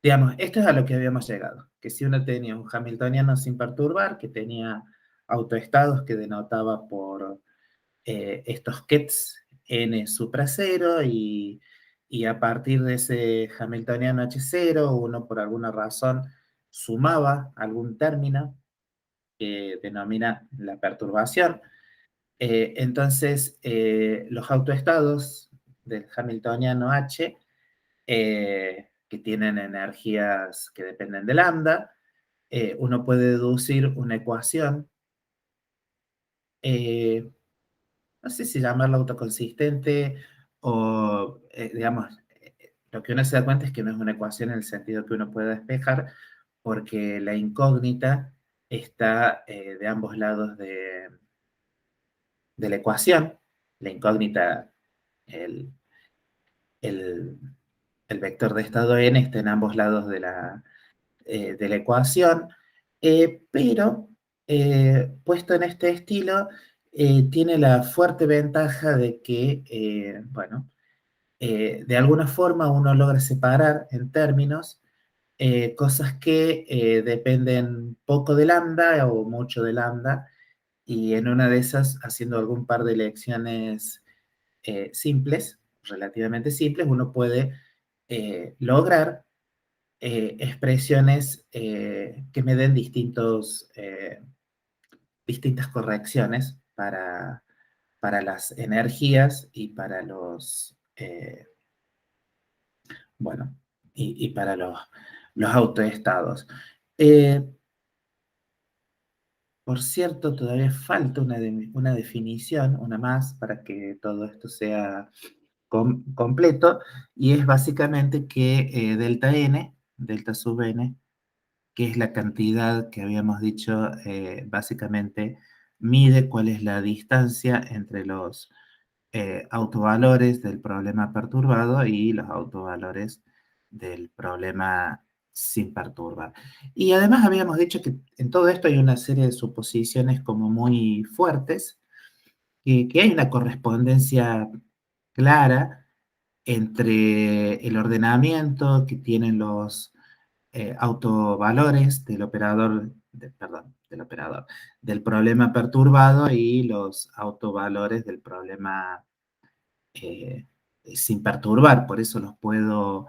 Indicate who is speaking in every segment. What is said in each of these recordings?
Speaker 1: Digamos, esto es a lo que habíamos llegado, que si uno tenía un hamiltoniano sin perturbar, que tenía autoestados que denotaba por estos kets n supra cero y a partir de ese hamiltoniano h0 uno por alguna razón sumaba algún término que denomina la perturbación. Entonces, los autoestados del hamiltoniano H, que tienen energías que dependen de lambda, uno puede deducir una ecuación, no sé si llamarla autoconsistente o, digamos, lo que uno se da cuenta es que no es una ecuación en el sentido que uno puede despejar, porque la incógnita está de ambos lados de la ecuación. La incógnita, el, el, el vector de estado n está en ambos lados de la ecuación, pero puesto en este estilo, tiene la fuerte ventaja de que, bueno, de alguna forma uno logra separar en términos cosas que dependen poco de lambda o mucho de lambda, y en una de esas, haciendo algún par de elecciones simples, relativamente simples, uno puede lograr expresiones que me den distintas correcciones para las energías y para bueno, y para los autoestados. Eh, por cierto, todavía falta una definición, una más, para que todo esto sea completo, y es básicamente que delta n, delta sub n, que es la cantidad que habíamos dicho, básicamente mide cuál es la distancia entre los autovalores del problema perturbado y los autovalores del problema sin perturbar. Y además habíamos dicho que en todo esto hay una serie de suposiciones como muy fuertes, que hay una correspondencia clara entre el ordenamiento que tienen los autovalores del operador, perdón, del problema perturbado y los autovalores del problema eh, sin perturbar, por eso los puedo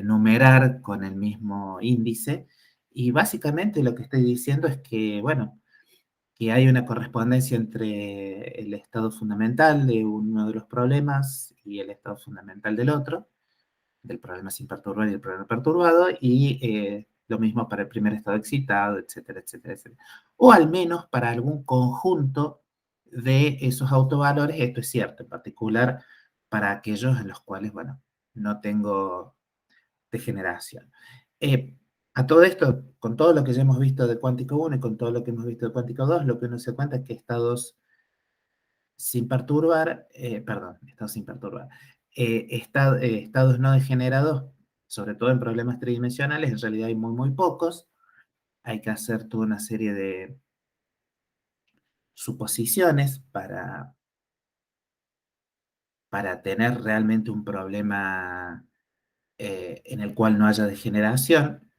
Speaker 1: numerar con el mismo índice. Y básicamente lo que estoy diciendo es que, bueno, que hay una correspondencia entre el estado fundamental de uno de los problemas y el estado fundamental del otro, del problema sin perturbar y el problema perturbado, y lo mismo para el primer estado excitado, etcétera, etcétera, etcétera. O al menos para algún conjunto de esos autovalores, esto es cierto, en particular para aquellos en los cuales, bueno, no tengo degeneración. Eh, a todo esto, con todo lo que ya hemos visto de cuántico 1 y con todo lo que hemos visto de cuántico 2, lo que uno se cuenta es que estados sin perturbar, perdón, estados sin perturbar, estados no degenerados, sobre todo en problemas tridimensionales, en realidad hay muy, muy pocos. Hay que hacer toda una serie de suposiciones para tener realmente un problema en el cual no haya degeneración.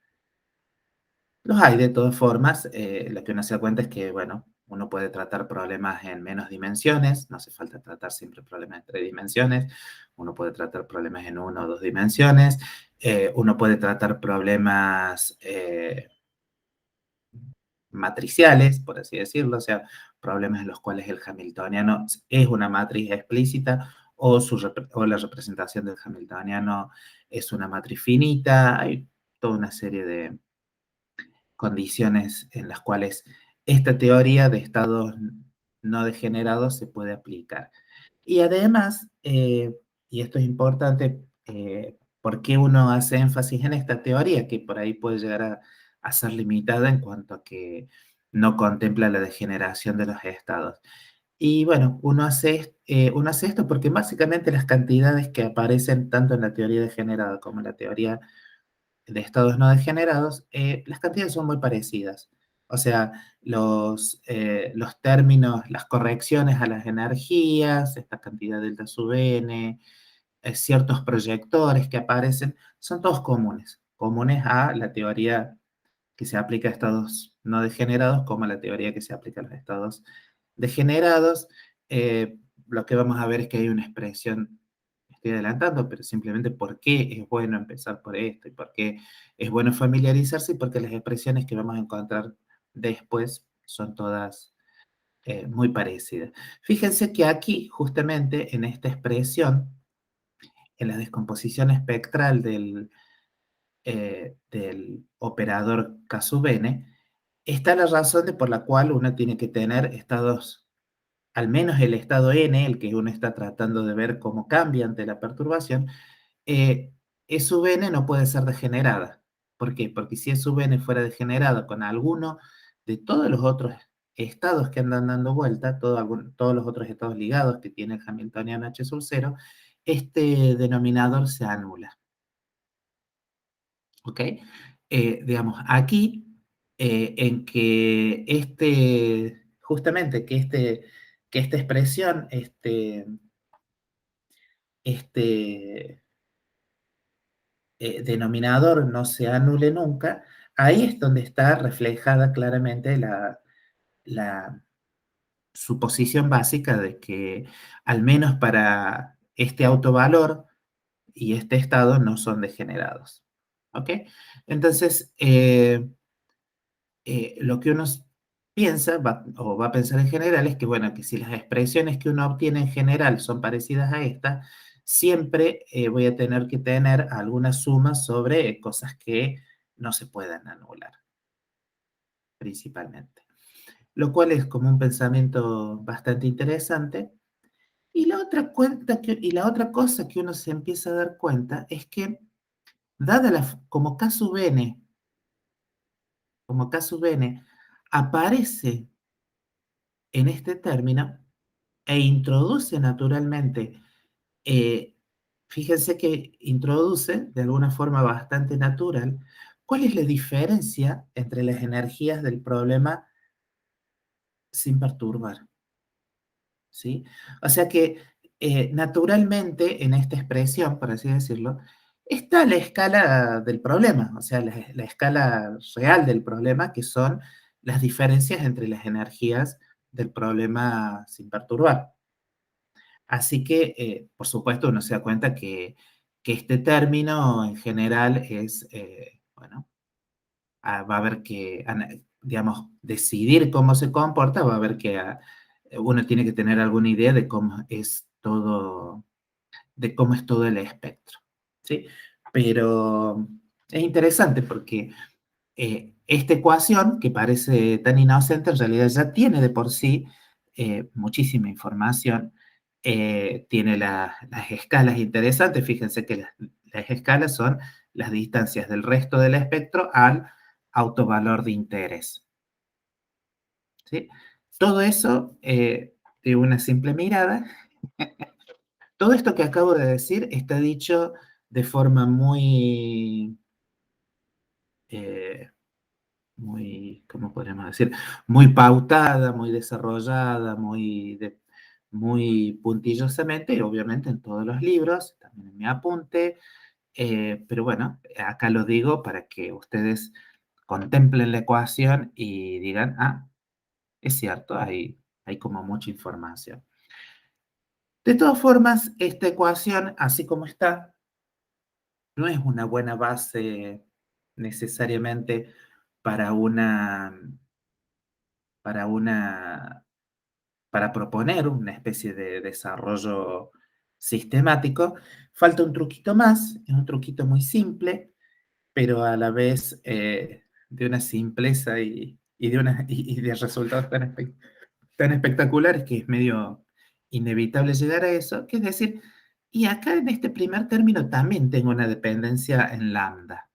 Speaker 1: Los hay de todas formas, lo que uno se da cuenta es que, bueno, uno puede tratar problemas en menos dimensiones, no hace falta tratar siempre problemas en 3 dimensiones, uno puede tratar problemas en 1 o 2 dimensiones, uno puede tratar problemas matriciales, por así decirlo, o sea, problemas en los cuales el hamiltoniano es una matriz explícita o la representación del hamiltoniano es una matriz finita. Hay toda una serie de condiciones en las cuales esta teoría de estados no degenerados se puede aplicar. Y además, y esto es importante, ¿por qué uno hace énfasis en esta teoría? Que por ahí puede llegar a ser limitada en cuanto a que no contempla la degeneración de los estados. Y bueno, uno hace esto porque básicamente las cantidades que aparecen tanto en la teoría degenerada como en la teoría de estados no degenerados, las cantidades son muy parecidas. O sea, los términos, las correcciones a las energías, esta cantidad delta sub n, ciertos proyectores que aparecen, son todos comunes a la teoría que se aplica a estados no degenerados como a la teoría que se aplica a los estados degenerados. Lo que vamos a ver es que hay una expresión, estoy adelantando, pero simplemente por qué es bueno empezar por esto y por qué es bueno familiarizarse y porque las expresiones que vamos a encontrar después son todas muy parecidas. Fíjense que aquí, justamente en esta expresión, en la descomposición espectral del operador Casubene, está la razón de por la cual uno tiene que tener estados, al menos el estado N, el que uno está tratando de ver cómo cambia ante la perturbación, eh, E sub n no puede ser degenerada. ¿Por qué? Porque si E sub n fuera degenerada con alguno de todos los otros estados que andan dando vuelta, todos los otros estados ligados que tiene el Hamiltoniano H sub 0, este denominador se anula. ¿Ok? Digamos, aquí, en que justamente que esta expresión, este denominador no se anule nunca, ahí es donde está reflejada claramente la suposición básica de que al menos para este autovalor y este estado no son degenerados. ¿Ok? Entonces, lo que uno piensa o va a pensar en general es que, bueno, que si las expresiones que uno obtiene en general son parecidas a esta, siempre voy a tener que tener alguna suma sobre cosas que no se puedan anular, principalmente. Lo cual es como un pensamiento bastante interesante. Y la otra cosa que uno se empieza a dar cuenta es que, como K sub n, como K sub n aparece en este término e introduce naturalmente, eh, fíjense que introduce de alguna forma bastante natural cuál es la diferencia entre las energías del problema sin perturbar, ¿sí? O sea que naturalmente en esta expresión, por así decirlo, está la escala del problema, o sea, la escala real del problema, que son las diferencias entre las energías del problema sin perturbar. Así que, por supuesto, uno se da cuenta que este término en general es, bueno, va a haber que, digamos, decidir cómo se comporta, va a haber que uno tiene que tener alguna idea de cómo es todo el espectro, ¿sí? Pero es interesante porque esta ecuación, que parece tan inocente, en realidad ya tiene de por sí muchísima información. Tiene las escalas interesantes. Fíjense que las escalas son las distancias del resto del espectro al autovalor de interés. ¿Sí? Todo eso, de una simple mirada, todo esto que acabo de decir está dicho de forma eh, ¿cómo podríamos decir? Muy pautada, muy desarrollada, muy puntillosamente, y obviamente en todos los libros, también en mi apunte, pero bueno, acá lo digo para que ustedes contemplen la ecuación y digan, ah, es cierto, hay como mucha información. De todas formas, esta ecuación, así como está, no es una buena base necesariamente para para una, para proponer una especie de desarrollo sistemático. Falta un truquito más, es un truquito muy simple, pero a la vez de una simpleza y de resultados tan espectaculares que es medio inevitable llegar a eso, que es decir, y acá en este primer término también tengo una dependencia en lambda.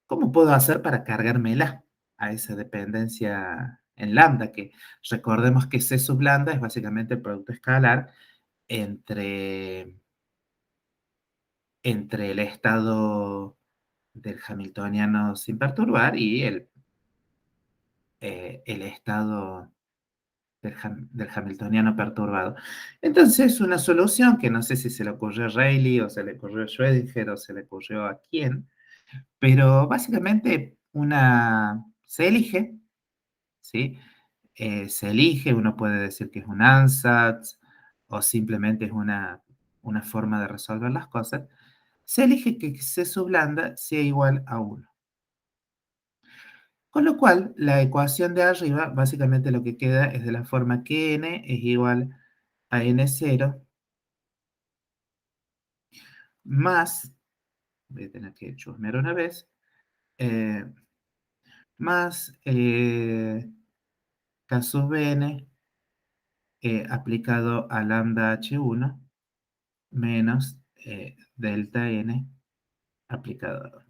Speaker 1: ¿Cómo puedo hacer para cargármela a esa dependencia en lambda? Que recordemos que C sub lambda es básicamente el producto escalar entre, entre el estado del hamiltoniano sin perturbar y el estado del hamiltoniano perturbado. Entonces, una solución que no sé si se le ocurrió a Rayleigh o se le ocurrió a Schrödinger o se le ocurrió a quién, pero básicamente se elige, ¿sí? Se elige, uno puede decir que es un ansatz o simplemente es una forma de resolver las cosas. Se elige que C sub lambda sea igual a uno. Con lo cual, la ecuación de arriba, básicamente lo que queda es de la forma que n es igual a n0 más, voy a tener que chusmear una vez, eh, más k sub n aplicado a lambda h1 menos delta n aplicado,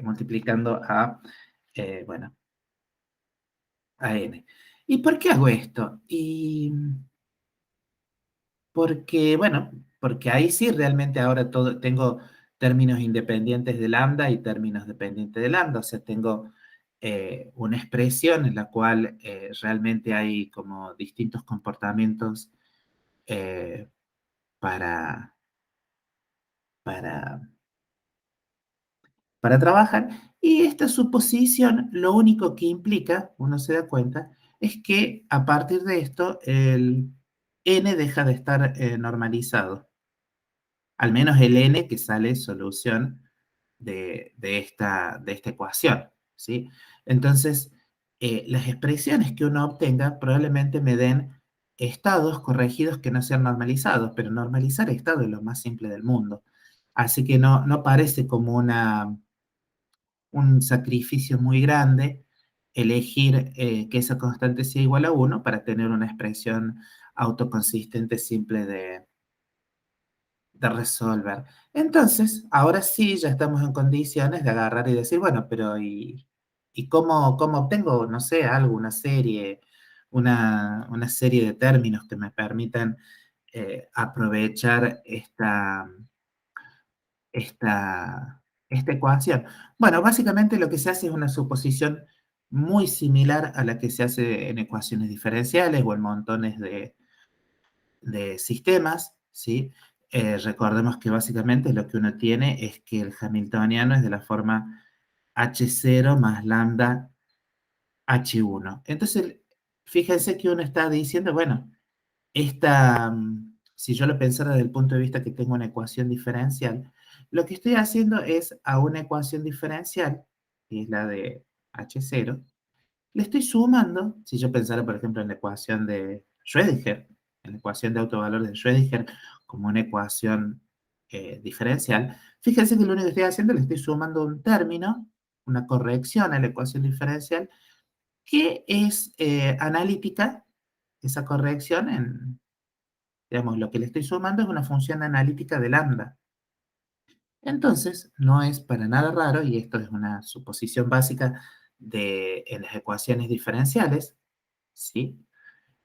Speaker 1: multiplicando bueno, a n. ¿Y por qué hago esto? Y porque, bueno, porque ahí sí realmente ahora tengo términos independientes de lambda y términos dependientes de lambda, o sea, tengo una expresión en la cual realmente hay como distintos comportamientos eh, para, para, para trabajar, y esta suposición lo único que implica, uno se da cuenta, es que a partir de esto el n deja de estar normalizado. Al menos el n que sale solución de esta ecuación, ¿sí? Entonces, las expresiones que uno obtenga probablemente me den estados corregidos que no sean normalizados, pero normalizar estado es lo más simple del mundo. Así que no parece como un sacrificio muy grande elegir que esa constante sea igual a uno para tener una expresión autoconsistente simple de resolver. Entonces, ahora sí ya estamos en condiciones de agarrar y decir, bueno, pero ¿y cómo obtengo, no sé, algo, una serie de términos que me permitan aprovechar esta ecuación? Bueno, básicamente lo que se hace es una suposición muy similar a la que se hace en ecuaciones diferenciales o en montones de sistemas, ¿sí? Recordemos que básicamente lo que uno tiene es que el hamiltoniano es de la forma h0 más lambda h1. Entonces, fíjense que uno está diciendo, bueno, si yo lo pensara desde el punto de vista que tengo una ecuación diferencial, lo que estoy haciendo es a una ecuación diferencial, que es la de h0, le estoy sumando, si yo pensara, por ejemplo, en la ecuación de Schrödinger, en la ecuación de autovalores de Schrödinger, como una ecuación diferencial, fíjense que lo único que estoy haciendo, le estoy sumando un término, una corrección a la ecuación diferencial, que es analítica, esa corrección, digamos, lo que le estoy sumando es una función analítica de lambda. Entonces, no es para nada raro, y esto es una suposición básica en las ecuaciones diferenciales, ¿sí?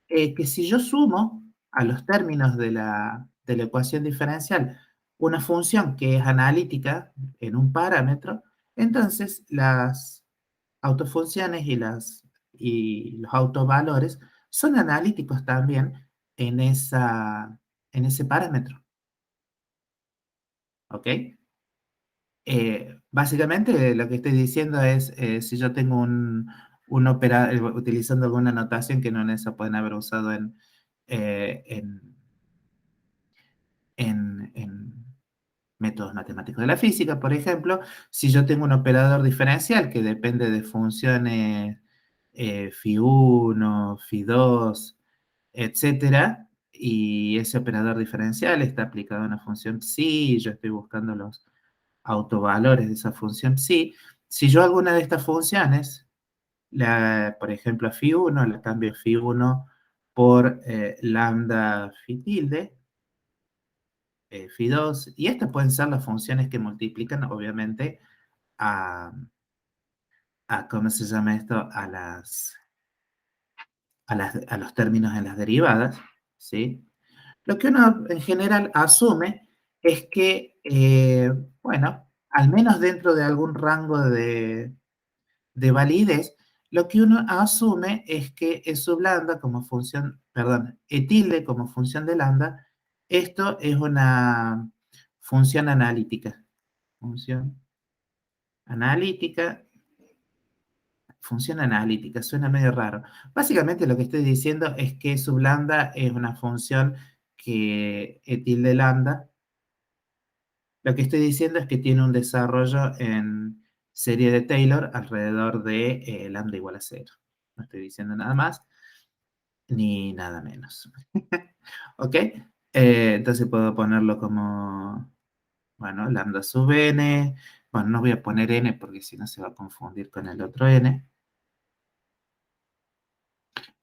Speaker 1: Que si yo sumo a los términos de la ecuación diferencial una función que es analítica en un parámetro, entonces las autofunciones y los autovalores son analíticos también en ese parámetro, ¿ok? Básicamente lo que estoy diciendo es, si yo tengo un operador, utilizando alguna notación que no se pueden haber usado eh, en, en métodos matemáticos de la física, por ejemplo, si yo tengo un operador diferencial que depende de funciones phi1, phi2, etcétera, y ese operador diferencial está aplicado a una función psi, yo estoy buscando los autovalores de esa función psi. Si yo alguna de estas funciones, por ejemplo, a phi1, la cambio a phi1 por lambda phi tilde, phi2, y estas pueden ser las funciones que multiplican, obviamente, a, ¿cómo se llama esto? A los términos en las derivadas, ¿sí? Lo que uno en general asume es que, bueno, al menos dentro de algún rango de validez, lo que uno asume es que E sub lambda como función, perdón, E tilde como función de lambda, esto es una función analítica. Función analítica, función analítica, suena medio raro. Básicamente lo que estoy diciendo es que E sub lambda es una función que E tilde lambda. Lo que estoy diciendo es que tiene un desarrollo en serie de Taylor alrededor de lambda igual a cero. No estoy diciendo nada más ni nada menos. ¿Ok? Entonces puedo ponerlo como, bueno, lambda sub n. Bueno, no voy a poner n porque si no se va a confundir con el otro n.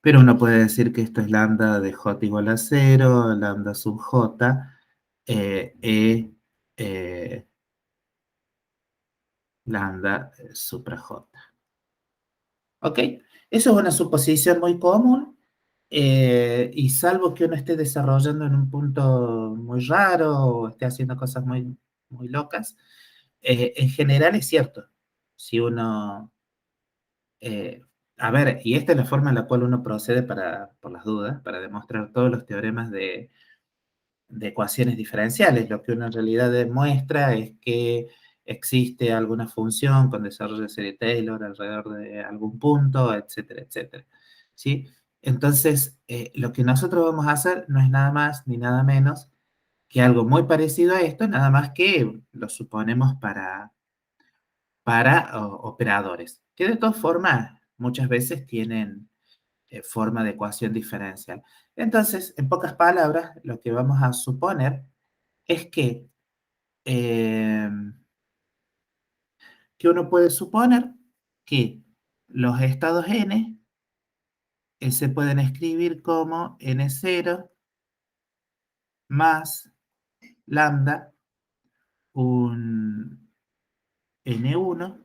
Speaker 1: Pero uno puede decir que esto es lambda de j igual a cero, lambda sub j, e lambda supra j. ¿Ok? Eso es una suposición muy común, y salvo que uno esté desarrollando en un punto muy raro o esté haciendo cosas muy, muy locas, en general es cierto. Si uno, eh, a ver, y esta es la forma en la cual uno procede para, por las dudas, para demostrar todos los teoremas de ecuaciones diferenciales. Lo que uno en realidad demuestra es que existe alguna función con desarrollo de serie Taylor alrededor de algún punto, etcétera, etcétera. ¿Sí? Entonces, lo que nosotros vamos a hacer no es nada más ni nada menos que algo muy parecido a esto, nada más que lo suponemos para operadores, que de todas formas muchas veces tienen forma de ecuación diferencial. Entonces, en pocas palabras, lo que vamos a suponer es eh, que uno puede suponer que los estados n se pueden escribir como n0 más lambda, un n1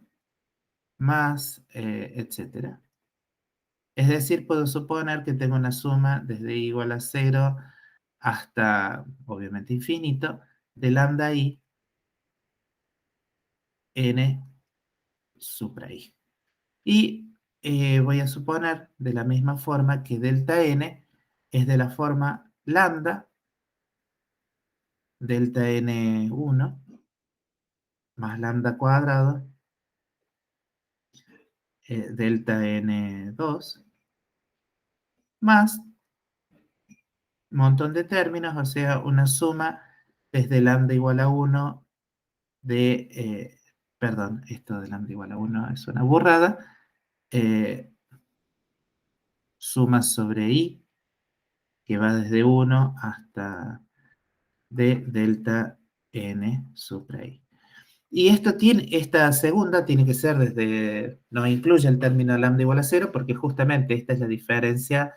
Speaker 1: más, etcétera. Es decir, puedo suponer que tengo una suma desde i igual a 0 hasta, obviamente, infinito, de lambda i n supra i. Y voy a suponer de la misma forma que delta n es de la forma lambda delta n1 más lambda cuadrado delta n2 más un montón de términos, o sea, una suma desde lambda igual a 1 de, perdón, esto de lambda igual a 1 es una burrada, eh, suma sobre i, que va desde 1 hasta de delta n supra i. Y esto tiene, esta segunda tiene que ser desde, no incluye el término lambda igual a 0, porque justamente esta es la diferencia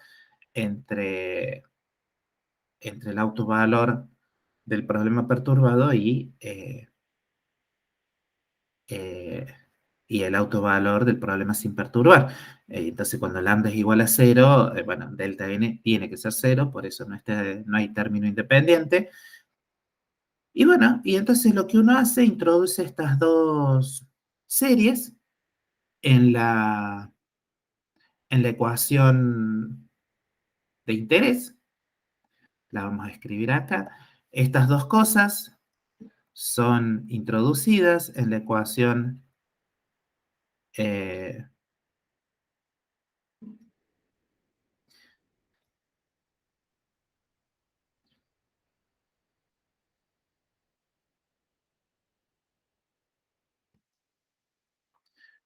Speaker 1: entre, entre el autovalor del problema perturbado eh, y el autovalor del problema sin perturbar. Entonces, cuando lambda es igual a 0, bueno, delta n tiene que ser 0, por eso no hay término independiente. Y bueno, y entonces lo que uno hace, introduce estas dos series en en la ecuación de interés. La vamos a escribir acá. Estas dos cosas son introducidas en la ecuación eh,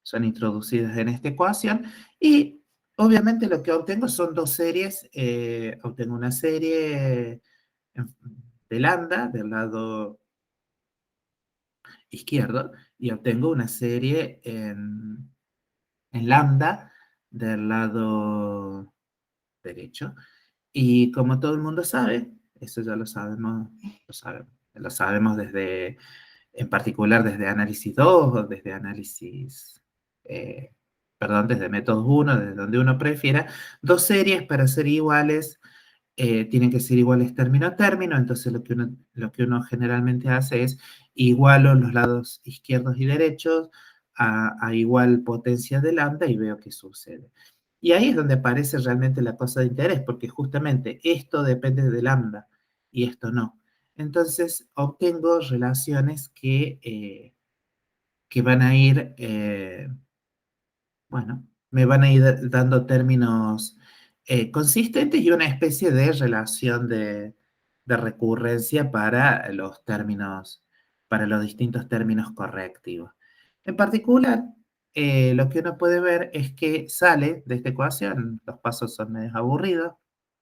Speaker 1: son introducidas en esta ecuación y obviamente lo que obtengo son dos series. Obtengo una serie de lambda del lado izquierdo y obtengo una serie en lambda del lado derecho. Y como todo el mundo sabe, eso ya lo sabemos desde, en particular desde análisis 2 o desde análisis, eh, perdón, desde métodos 1, desde donde uno prefiera, dos series para ser iguales tienen que ser iguales término a término, entonces lo que uno generalmente hace es igualo los lados izquierdos y derechos a igual potencia de lambda y veo qué sucede. Y ahí es donde aparece realmente la cosa de interés, porque justamente esto depende de lambda y esto no. Entonces obtengo relaciones que van a ir, bueno, me van a ir dando términos consistentes y una especie de relación de recurrencia para los términos, para los distintos términos correctivos. En particular, lo que uno puede ver es que sale de esta ecuación, los pasos son medio aburridos,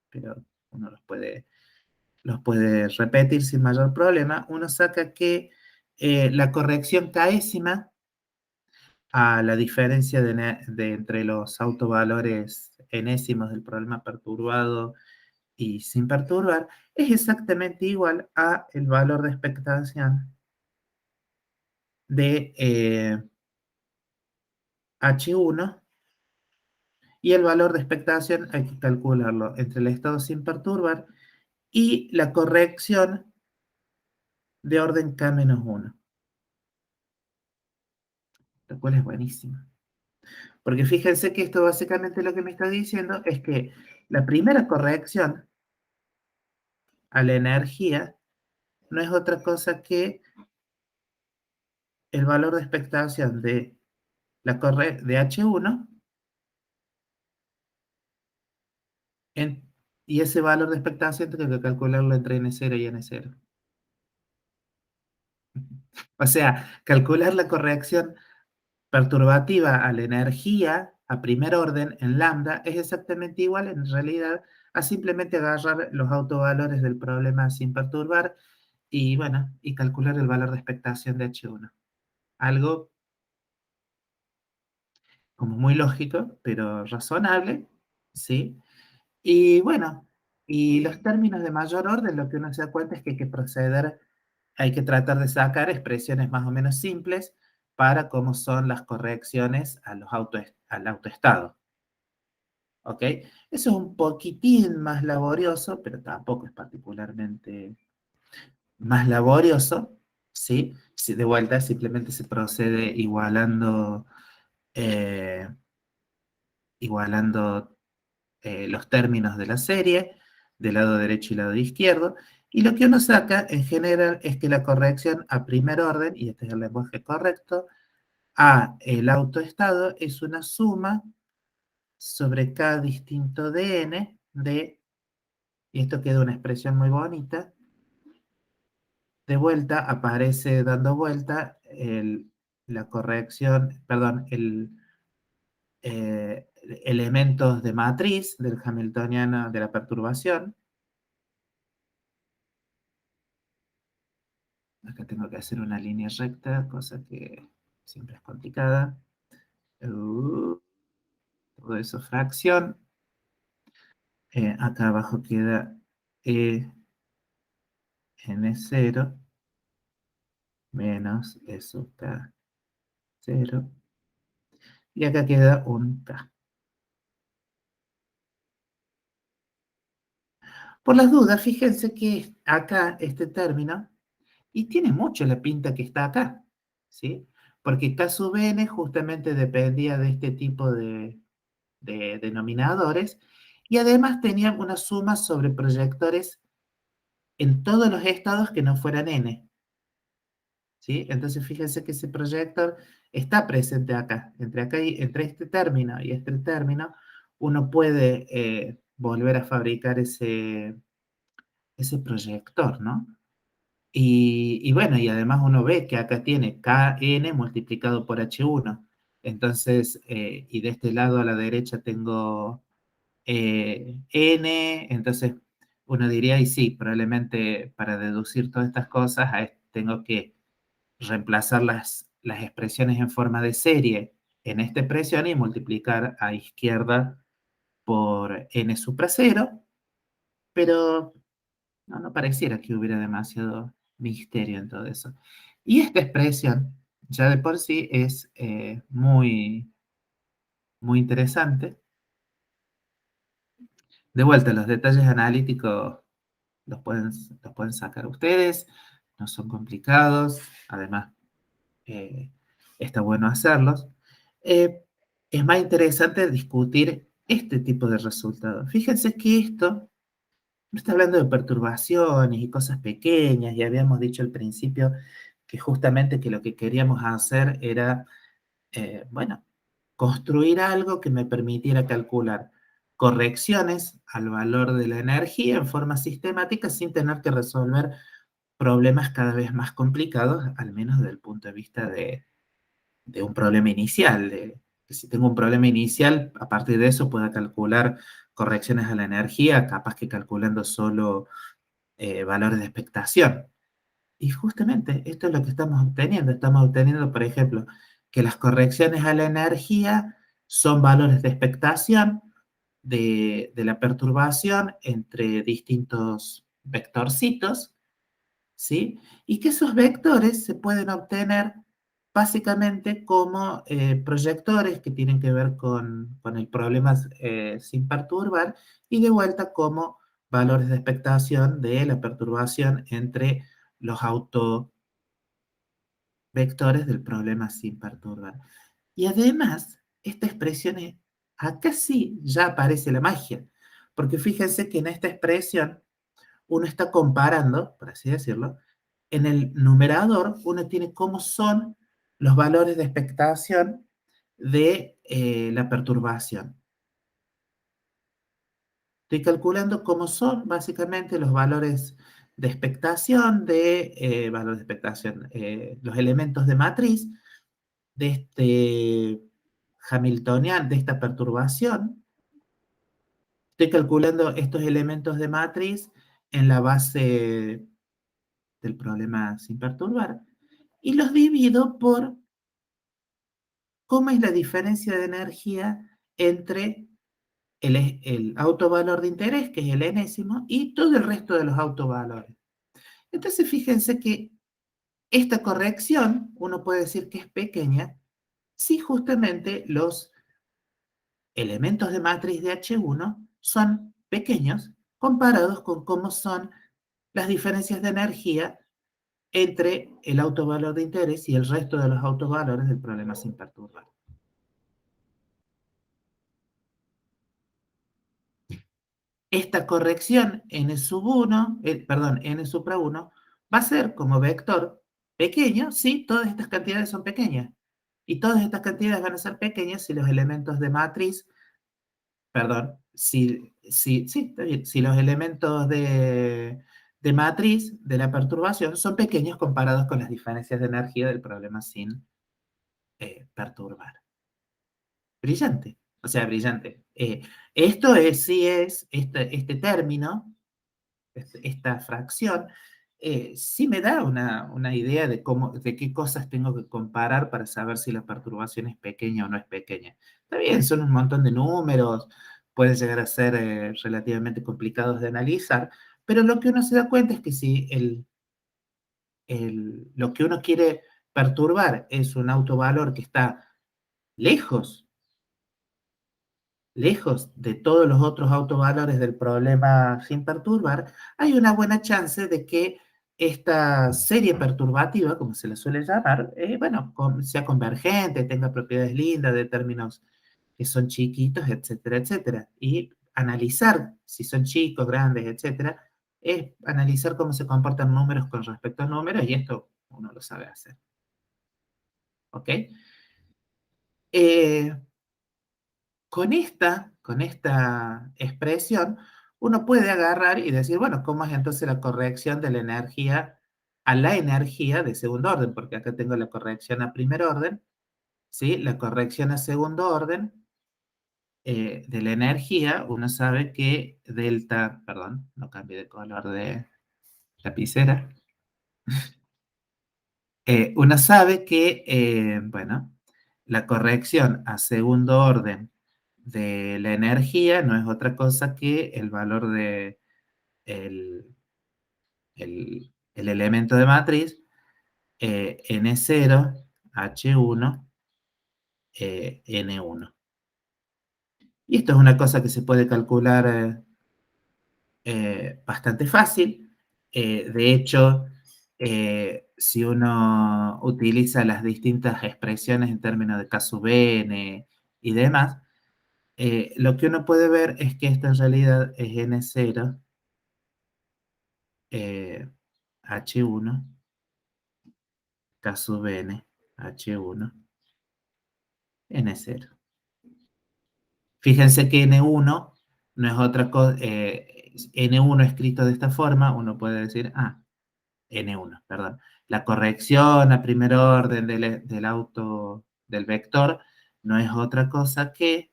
Speaker 1: pero uno los puede repetir sin mayor problema. Uno saca que la corrección késima a la diferencia de entre los autovalores enésimos del problema perturbado y sin perturbar, es exactamente igual a el valor de expectación de H1 y el valor de expectación hay que calcularlo entre el estado sin perturbar y la corrección de orden K-1, lo cual es buenísimo. Porque fíjense que esto básicamente lo que me está diciendo es que la primera corrección a la energía no es otra cosa que el valor de expectación de, de H1 en, y ese valor de expectación tengo que calcularlo entre N0 y N0. O sea, calcular la corrección perturbativa a la energía a primer orden en lambda es exactamente igual en realidad a simplemente agarrar los autovalores del problema sin perturbar y bueno, y calcular el valor de expectación de H1. Algo como muy lógico, pero razonable, ¿sí? Y bueno, y los términos de mayor orden, lo que uno se da cuenta es que hay que proceder, hay que tratar de sacar expresiones más o menos simples para cómo son las correcciones a al autoestado. ¿Ok? Eso es un poquitín más laborioso, pero tampoco es particularmente más laborioso, ¿sí? Si de vuelta simplemente se procede eh, igualando los términos de la serie, del lado derecho y lado izquierdo, y lo que uno saca en general es que la corrección a primer orden, y este es el lenguaje correcto, a el autoestado es una suma sobre K distinto de N de, y esto queda una expresión muy bonita, de vuelta aparece dando vuelta la corrección, perdón, elementos de matriz del hamiltoniano de la perturbación. Acá tengo que hacer una línea recta, cosa que siempre es complicada. Todo eso fracción. Acá abajo queda E n0 menos E sub k 0. Y acá queda un k. Por las dudas, fíjense que acá este término, y tiene mucho la pinta que está acá, ¿sí? Porque K sub n justamente dependía de este tipo de denominadores, y además tenía una suma sobre proyectores en todos los estados que no fueran n, ¿sí? Entonces fíjense que ese proyector está presente acá. Entre este término y este término, uno puede volver a fabricar ese proyector, ¿no? Y bueno, y además uno ve que acá tiene Kn multiplicado por H1. Entonces, y de este lado a la derecha tengo N, entonces uno diría, y sí, probablemente para deducir todas estas cosas tengo que reemplazar las expresiones en forma de serie en esta expresión y multiplicar a izquierda por N supracero, pero no pareciera que hubiera demasiado misterio en todo eso. Y esta expresión ya de por sí es muy, muy interesante. De vuelta, los detalles analíticos los pueden sacar ustedes, no son complicados, además está bueno hacerlos, eh, es más interesante discutir este tipo de resultados. Fíjense que esto no está hablando de perturbaciones y cosas pequeñas, y habíamos dicho al principio que justamente que lo que queríamos hacer era, bueno, construir algo que me permitiera calcular correcciones al valor de la energía en forma sistemática sin tener que resolver problemas cada vez más complicados, al menos desde el punto de vista de un problema inicial, de que si tengo un problema inicial, a partir de eso pueda calcular correcciones a la energía, capaz que calculando solo valores de expectación. Y justamente esto es lo que estamos obteniendo. Estamos obteniendo, por ejemplo, que las correcciones a la energía son valores de expectación de la perturbación entre distintos vectorcitos, ¿sí? Y que esos vectores se pueden obtener básicamente como proyectores que tienen que ver con el problema sin perturbar y de vuelta como valores de expectación de la perturbación entre los autovectores del problema sin perturbar. Y además, esta expresión es, acá sí ya aparece la magia, porque fíjense que en esta expresión uno está comparando, por así decirlo, en el numerador uno tiene cómo son los valores de expectación de la perturbación. Estoy calculando cómo son básicamente los valores de expectación valores de expectación, los elementos de matriz de este Hamiltonian, de esta perturbación. Estoy calculando estos elementos de matriz en la base del problema sin perturbar y los divido por cómo es la diferencia de energía entre el autovalor de interés, que es el enésimo, y todo el resto de los autovalores. Entonces, fíjense que esta corrección, uno puede decir que es pequeña, si justamente los elementos de matriz de H1 son pequeños comparados con cómo son las diferencias de energía entre el autovalor de interés y el resto de los autovalores del problema sin perturbar. Esta corrección n sub 1, perdón, n supra 1, va a ser como vector pequeño si todas estas cantidades son pequeñas. Y todas estas cantidades van a ser pequeñas si los elementos de matriz, perdón, sí, está bien, si los elementos de matriz de la perturbación son pequeños comparados con las diferencias de energía del problema sin perturbar. Brillante, o sea, brillante. Esto es, sí es, este término, esta fracción, sí me da una idea de cómo, de qué cosas tengo que comparar para saber si la perturbación es pequeña o no es pequeña. Está bien, son un montón de números, pueden llegar a ser relativamente complicados de analizar, pero lo que uno se da cuenta es que si lo que uno quiere perturbar es un autovalor que está lejos lejos de todos los otros autovalores del problema sin perturbar, hay una buena chance de que esta serie perturbativa, como se le suele llamar, bueno, sea convergente, tenga propiedades lindas de términos que son chiquitos, etcétera, etcétera. Y analizar si son chicos, grandes, etcétera, es analizar cómo se comportan números con respecto a números, y esto uno lo sabe hacer. ¿Ok? Eh, con esta expresión, uno puede agarrar y decir, bueno, ¿cómo es entonces la corrección de la energía a la energía de segundo orden? Porque acá tengo la corrección a primer orden, ¿sí? La corrección a segundo orden de la energía, uno sabe que delta, perdón, no cambie de color de lapicera, uno sabe que, bueno, la corrección a segundo orden de la energía no es otra cosa que el valor de el elemento de matriz N0, H1, N1. Y esto es una cosa que se puede calcular bastante fácil. De hecho, si uno utiliza las distintas expresiones en términos de K sub n y demás, lo que uno puede ver es que esto en realidad es N0, H1, K sub n, H1, N0. Fíjense que N1 no es otra cosa, N1 escrito de esta forma, uno puede decir, N1, perdón. La corrección a primer orden del vector no es otra cosa que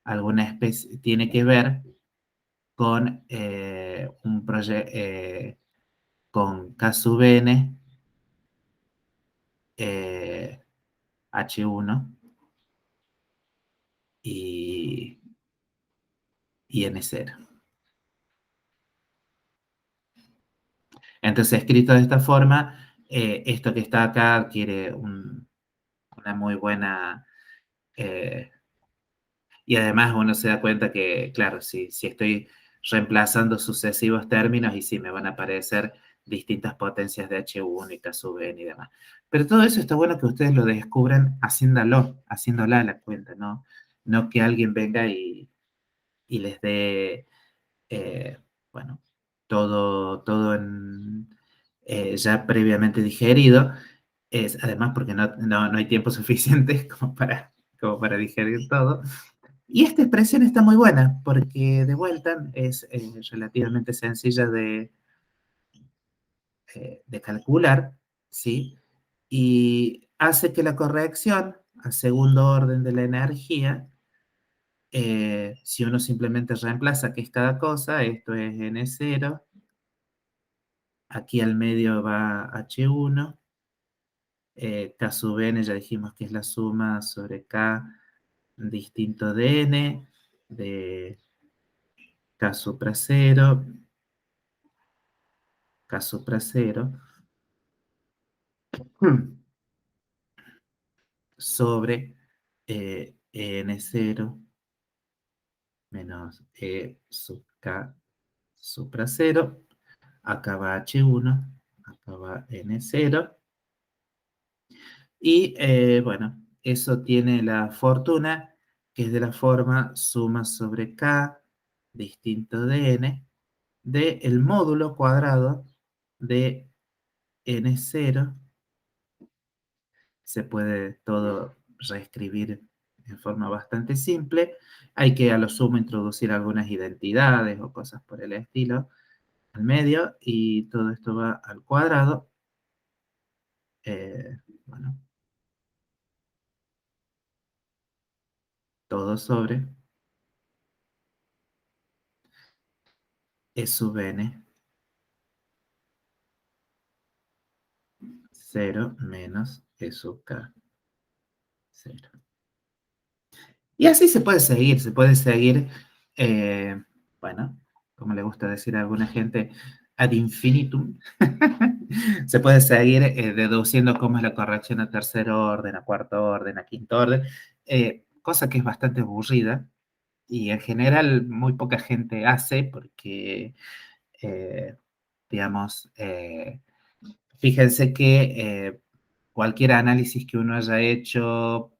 Speaker 1: alguna especie, tiene que ver con con K sub n, H1 y, y N0. Entonces, escrito de esta forma, esto que está acá adquiere una muy buena... eh, y además uno se da cuenta que, claro, si estoy reemplazando sucesivos términos y sí me van a aparecer distintas potencias de H1 y K sub n y demás. Pero todo eso está bueno que ustedes lo descubran haciéndola la cuenta, ¿no? No que alguien venga y les dé, eh, bueno, todo ya previamente digerido. Además, porque no hay tiempo suficiente como para digerir todo. Y esta expresión está muy buena porque de vuelta es relativamente sencilla de calcular, ¿sí? Y hace que la corrección al segundo orden de la energía, si uno simplemente reemplaza qué es cada cosa, esto es N0, aquí al medio va H1, K sub n ya dijimos que es la suma sobre K distinto de n, de K supra 0, K supra 0, sobre N0 menos E sub K supra 0, acá va H1, acá va N0, y bueno, eso tiene la fortuna que es de la forma suma sobre K distinto de N, de el módulo cuadrado de N0. Se puede todo reescribir en forma bastante simple. Hay que a lo sumo introducir algunas identidades o cosas por el estilo al medio y todo esto va al cuadrado. Bueno, todo sobre E sub n 0 menos E sub k 0. Y así se puede seguir, bueno, como le gusta decir a alguna gente, ad infinitum. Se puede seguir deduciendo cómo es la corrección a tercer orden, a cuarto orden, a quinto orden, cosa que es bastante aburrida y en general muy poca gente hace porque, eh, digamos, fíjense que cualquier análisis que uno haya hecho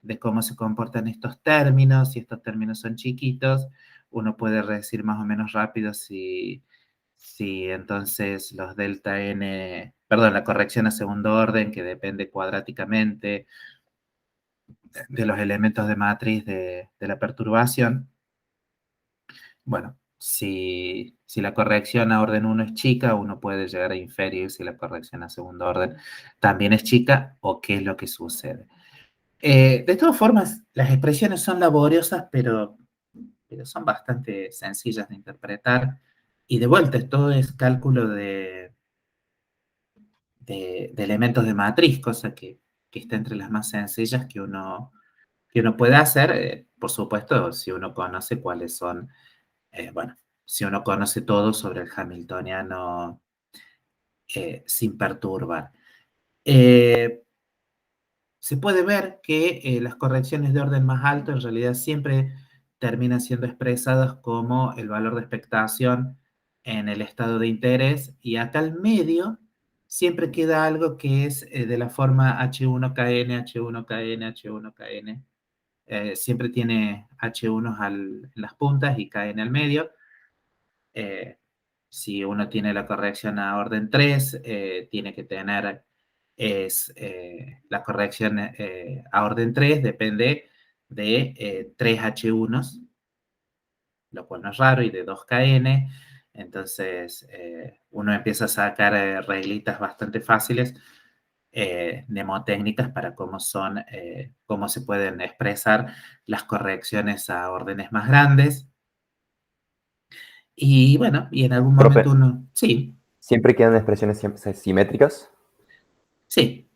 Speaker 1: de cómo se comportan estos términos, si estos términos son chiquitos, uno puede decir más o menos rápido si entonces los delta n, perdón, la corrección a segundo orden, que depende cuadráticamente de los elementos de matriz de la perturbación, bueno, si la corrección a orden 1 es chica, uno puede llegar a inferir si la corrección a segundo orden también es chica o qué es lo que sucede. De todas formas, las expresiones son laboriosas, pero son bastante sencillas de interpretar. Y de vuelta, todo es cálculo de elementos de matriz, cosa que está entre las más sencillas que uno puede hacer. Por supuesto, si uno conoce cuáles son, bueno, si uno conoce todo sobre el hamiltoniano sin perturbar. Eh, Se puede ver que las correcciones de orden más alto en realidad siempre terminan siendo expresadas como el valor de expectación en el estado de interés, y acá al medio siempre queda algo que es de la forma H1KN, H1KN, H1KN. Siempre tiene H1 en las puntas y KN al medio. Eh, si uno tiene la corrección a orden 3, tiene que tener la corrección a orden 3, depende de 3 H1s, lo cual no es raro, y de 2 KN. Entonces, uno empieza a sacar reglitas bastante fáciles, mnemotécnicas, para cómo se pueden expresar las correcciones a órdenes más grandes. Y bueno, y en algún momento
Speaker 2: Profe,
Speaker 1: uno, sí,
Speaker 2: ¿siempre quedan expresiones simétricas?
Speaker 1: sí,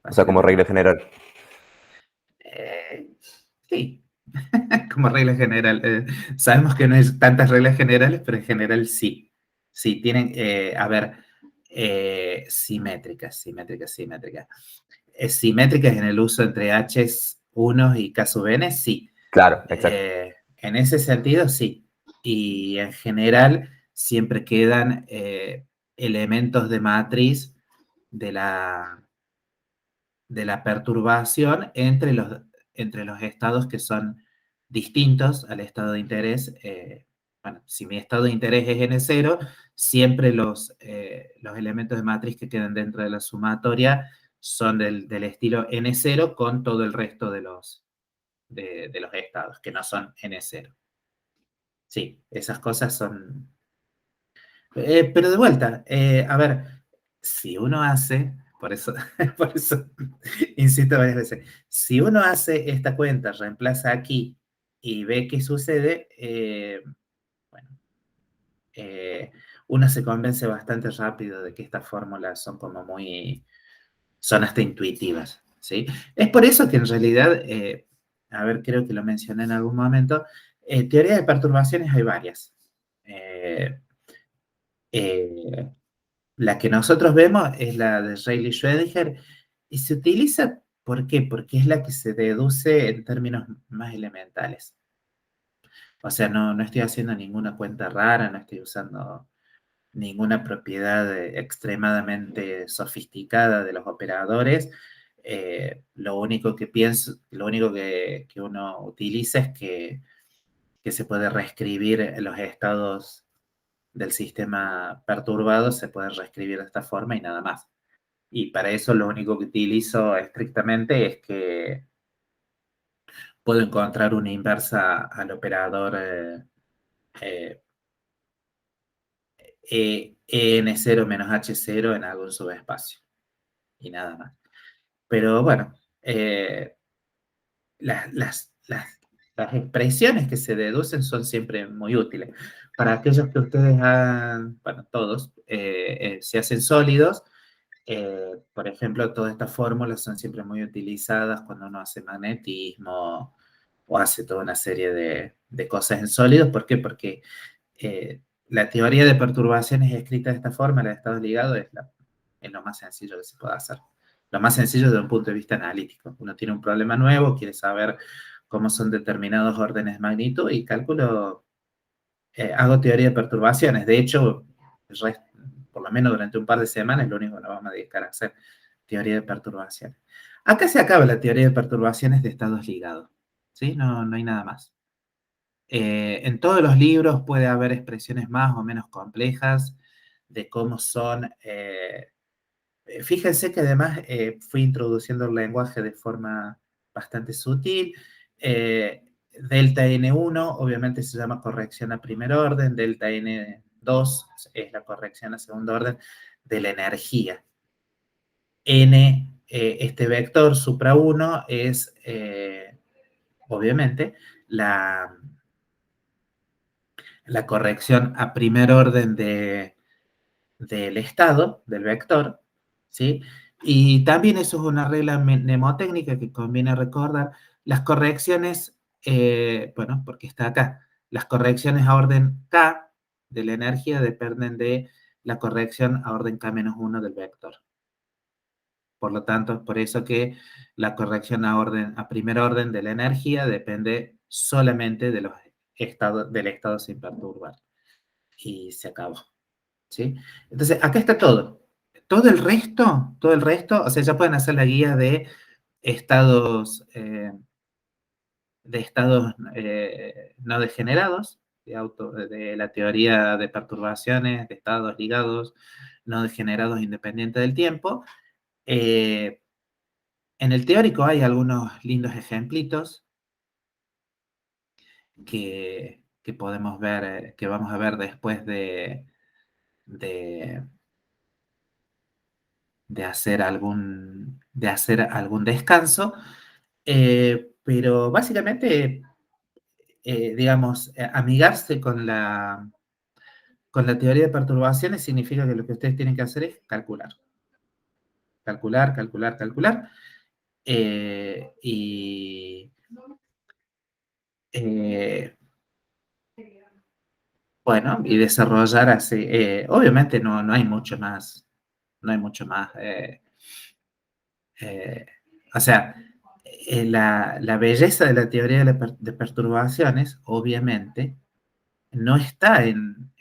Speaker 2: O sea, como
Speaker 1: básicamente.
Speaker 2: regla general.
Speaker 1: Eh, sí, como regla general. Sabemos que no hay tantas reglas generales, pero en general sí. Sí, tienen, a ver, simétricas, simétricas, simétricas. Simétricas en el uso entre H1 y K sub n, sí.
Speaker 2: Claro, exacto.
Speaker 1: En ese sentido, sí. Y en general siempre quedan elementos de matriz de la perturbación entre los estados que son distintos al estado de interés. Bueno, si mi estado de interés es n0, siempre los elementos de matriz que quedan dentro de la sumatoria son del estilo n0 con todo el resto de los estados, que no son n0. Sí, esas cosas son... pero de vuelta, a ver, si uno hace, por eso insisto varias veces, si uno hace esta cuenta, reemplaza aquí y ve qué sucede, bueno, eh, uno se convence bastante rápido de que estas fórmulas son como son hasta intuitivas, ¿sí? Es por eso que en realidad, a ver, creo que lo mencioné en algún momento, teoría de perturbaciones hay varias. Eh, eh, la que nosotros vemos es la de Rayleigh-Schrödinger y se utiliza, ¿por qué? Porque es la que se deduce en términos más elementales. O sea, no estoy haciendo ninguna cuenta rara, no estoy usando ninguna propiedad extremadamente sofisticada de los operadores. Lo único que pienso, lo único que uno utiliza es que se puede reescribir los estados del sistema perturbado, se puede reescribir de esta forma y nada más. Y para eso lo único que utilizo estrictamente es que puedo encontrar una inversa al operador eh, EN0 menos H0 en algún subespacio. Y nada más. Pero bueno, las expresiones que se deducen son siempre muy útiles. Para aquellos que ustedes han, bueno, todos, se hacen sólidos, por ejemplo, todas estas fórmulas son siempre muy utilizadas cuando uno hace magnetismo o hace toda una serie de cosas en sólidos. ¿Por qué? Porque la teoría de perturbaciones escrita de esta forma, la de estados ligados, es lo más sencillo que se puede hacer. Lo más sencillo desde un punto de vista analítico. Uno tiene un problema nuevo, quiere saber cómo son determinados órdenes de magnitud y cálculo, hago teoría de perturbaciones. De hecho, por lo menos durante un par de semanas, lo único que nos vamos a dedicar a hacer teoría de perturbaciones. Acá se acaba la teoría de perturbaciones de estados ligados. ¿Sí? No hay nada más. En todos los libros puede haber expresiones más o menos complejas de cómo son. Fíjense que además fui introduciendo el lenguaje de forma bastante sutil. Delta N1 obviamente se llama corrección a primer orden, delta N2 es la corrección a segundo orden de la energía. Este vector supra 1 es obviamente la corrección a primer orden del estado, del vector, ¿sí? Y también eso es una regla mnemotécnica que conviene recordar. Las correcciones, bueno, porque está acá, las correcciones a orden K de la energía dependen de la corrección a orden K-1 del vector. Por lo tanto, es por eso que la corrección a primer orden de la energía depende solamente del estado sin perturbar. y se acabó, ¿sí? Entonces, acá está todo. Todo el resto, o sea, ya pueden hacer la guía estados, eh, de estados no degenerados, de la teoría de perturbaciones, de estados ligados, no degenerados independientes del tiempo. Eh, en el teórico hay algunos lindos ejemplitos que podemos ver, que vamos a ver después de, de hacer algún descanso, pero básicamente, digamos, amigarse con la teoría de perturbaciones significa que lo que ustedes tienen que hacer es calcular, calcular, calcular, calcular, y eh, bueno, y desarrollar así. Obviamente no hay mucho más, no hay mucho más. Eh, o sea, la belleza de la teoría de perturbaciones, obviamente, no está en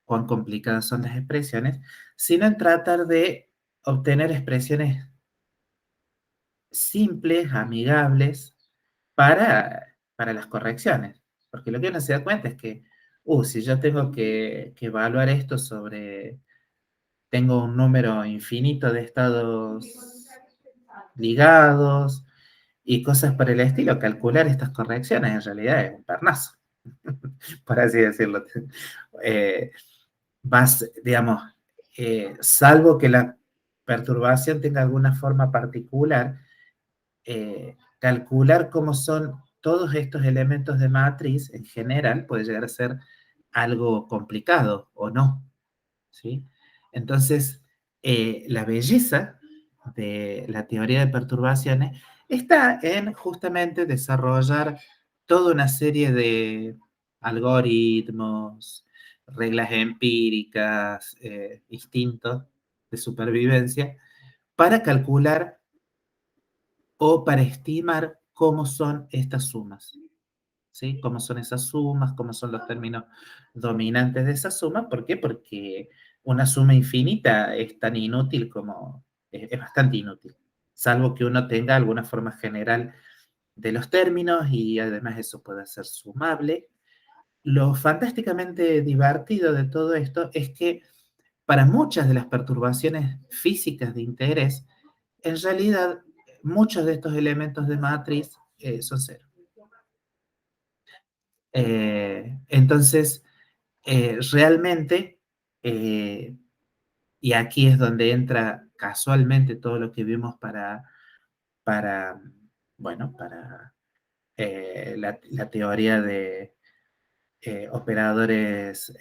Speaker 1: cuán complicadas son las expresiones, sino en tratar de obtener expresiones simples, amigables, para las correcciones. Porque lo que uno se da cuenta es que, si yo tengo que evaluar esto tengo un número infinito de estados ligados y cosas por el estilo, calcular estas correcciones en realidad es un pernazo, por así decirlo. Eh, digamos, salvo que la perturbación tenga alguna forma particular, calcular cómo son todos estos elementos de matriz en general puede llegar a ser algo complicado o no, ¿sí? Entonces, la belleza de la teoría de perturbaciones está en justamente desarrollar toda una serie de algoritmos, reglas empíricas, instintos de supervivencia para calcular o para estimar cómo son estas sumas, ¿sí? Cómo son esas sumas, cómo son los términos dominantes de esas sumas. ¿Por qué? Porque una suma infinita es tan inútil como, es bastante inútil, salvo que uno tenga alguna forma general de los términos y además eso puede ser sumable. Lo fantásticamente divertido de todo esto es que para muchas de las perturbaciones físicas de interés, en realidad muchos de estos elementos de matriz son cero. Entonces, realmente, y aquí es donde entra casualmente todo lo que vimos para bueno, para la teoría de operadores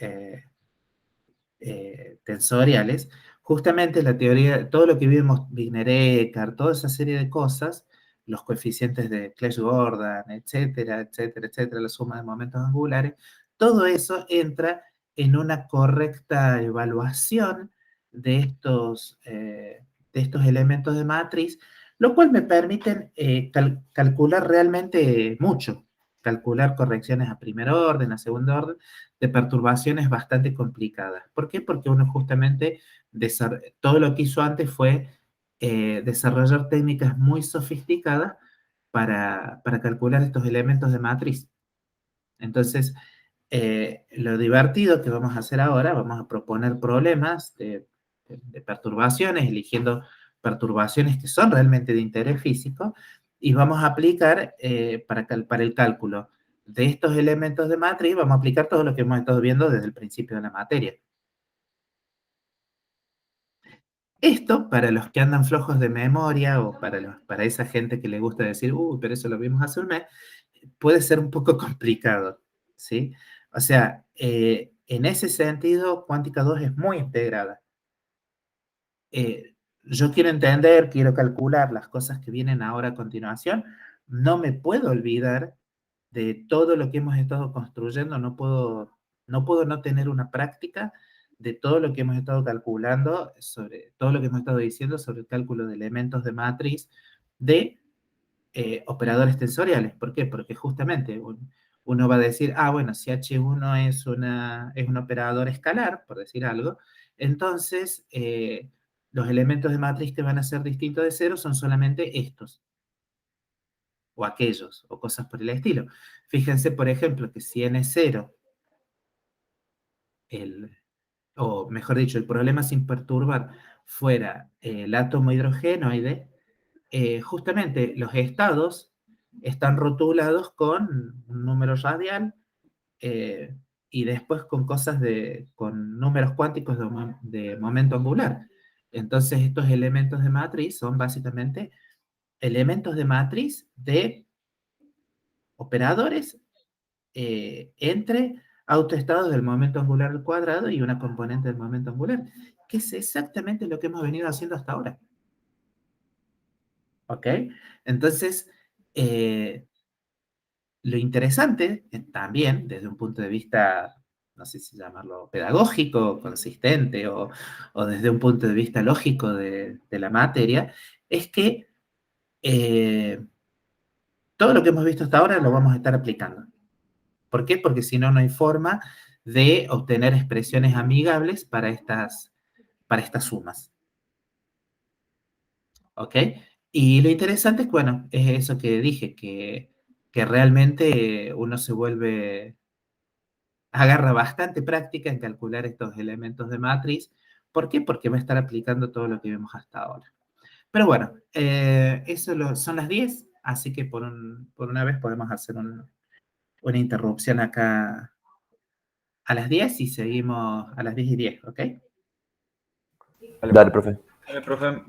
Speaker 1: tensoriales, justamente la teoría, todo lo que vimos, Wigner-Eckart, toda esa serie de cosas, los coeficientes de Clebsch-Gordan, etcétera, etcétera, etcétera, la suma de momentos angulares, todo eso entra en una correcta evaluación de estos elementos de matriz, lo cual me permiten calcular realmente mucho, calcular correcciones a primer orden, a segundo orden, de perturbaciones bastante complicadas. ¿Por qué? Porque uno justamente, todo lo que hizo antes fue desarrollar técnicas muy sofisticadas para calcular estos elementos de matriz. Entonces, lo divertido que vamos a hacer ahora, vamos a proponer problemas de perturbaciones, eligiendo perturbaciones que son realmente de interés físico, y vamos a aplicar para el cálculo de estos elementos de matriz, vamos a aplicar todo lo que hemos estado viendo desde el principio de la materia. Esto, para los que andan flojos de memoria o para esa gente que le gusta decir, pero eso lo vimos hace un mes, puede ser un poco complicado, ¿sí? O sea, en ese sentido, cuántica 2 es muy integrada. Yo quiero entender, quiero calcular las cosas que vienen ahora a continuación, no me puedo olvidar de todo lo que hemos estado construyendo, no puedo no tener una práctica de todo lo que hemos estado calculando, sobre todo lo que hemos estado diciendo sobre el cálculo de elementos de matriz de operadores tensoriales. ¿Por qué? Porque justamente uno va a decir, ah, bueno, si H1 es un operador escalar, por decir algo, entonces los elementos de matriz que van a ser distintos de cero son solamente estos, o aquellos, o cosas por el estilo. Fíjense, por ejemplo, que si n0, el, o mejor dicho, el problema sin perturbar fuera el átomo hidrogenoide, justamente los estados están rotulados con un número radial eh, y después con con números cuánticos de momento angular. Entonces estos elementos de matriz son básicamente elementos de matriz de operadores entre autoestados del momento angular al cuadrado y una componente del momento angular, que es exactamente lo que hemos venido haciendo hasta ahora. ¿Ok? Entonces, lo interesante también, desde un punto de vista, no sé si llamarlo pedagógico, consistente, o desde un punto de vista lógico de la materia, es que todo lo que hemos visto hasta ahora lo vamos a estar aplicando. ¿Por qué? Porque si no, no hay forma de obtener expresiones amigables para estas sumas. ¿Ok? Y lo interesante es, bueno, es eso que dije, que realmente uno se vuelve, agarra bastante práctica en calcular estos elementos de matriz. ¿Por qué? Porque va a estar aplicando todo lo que vemos hasta ahora. Pero bueno, son las 10, así que por una vez podemos hacer una interrupción acá a las 10 y seguimos a las 10:10, ¿ok?
Speaker 2: Dale, profe.
Speaker 3: Dale, profe.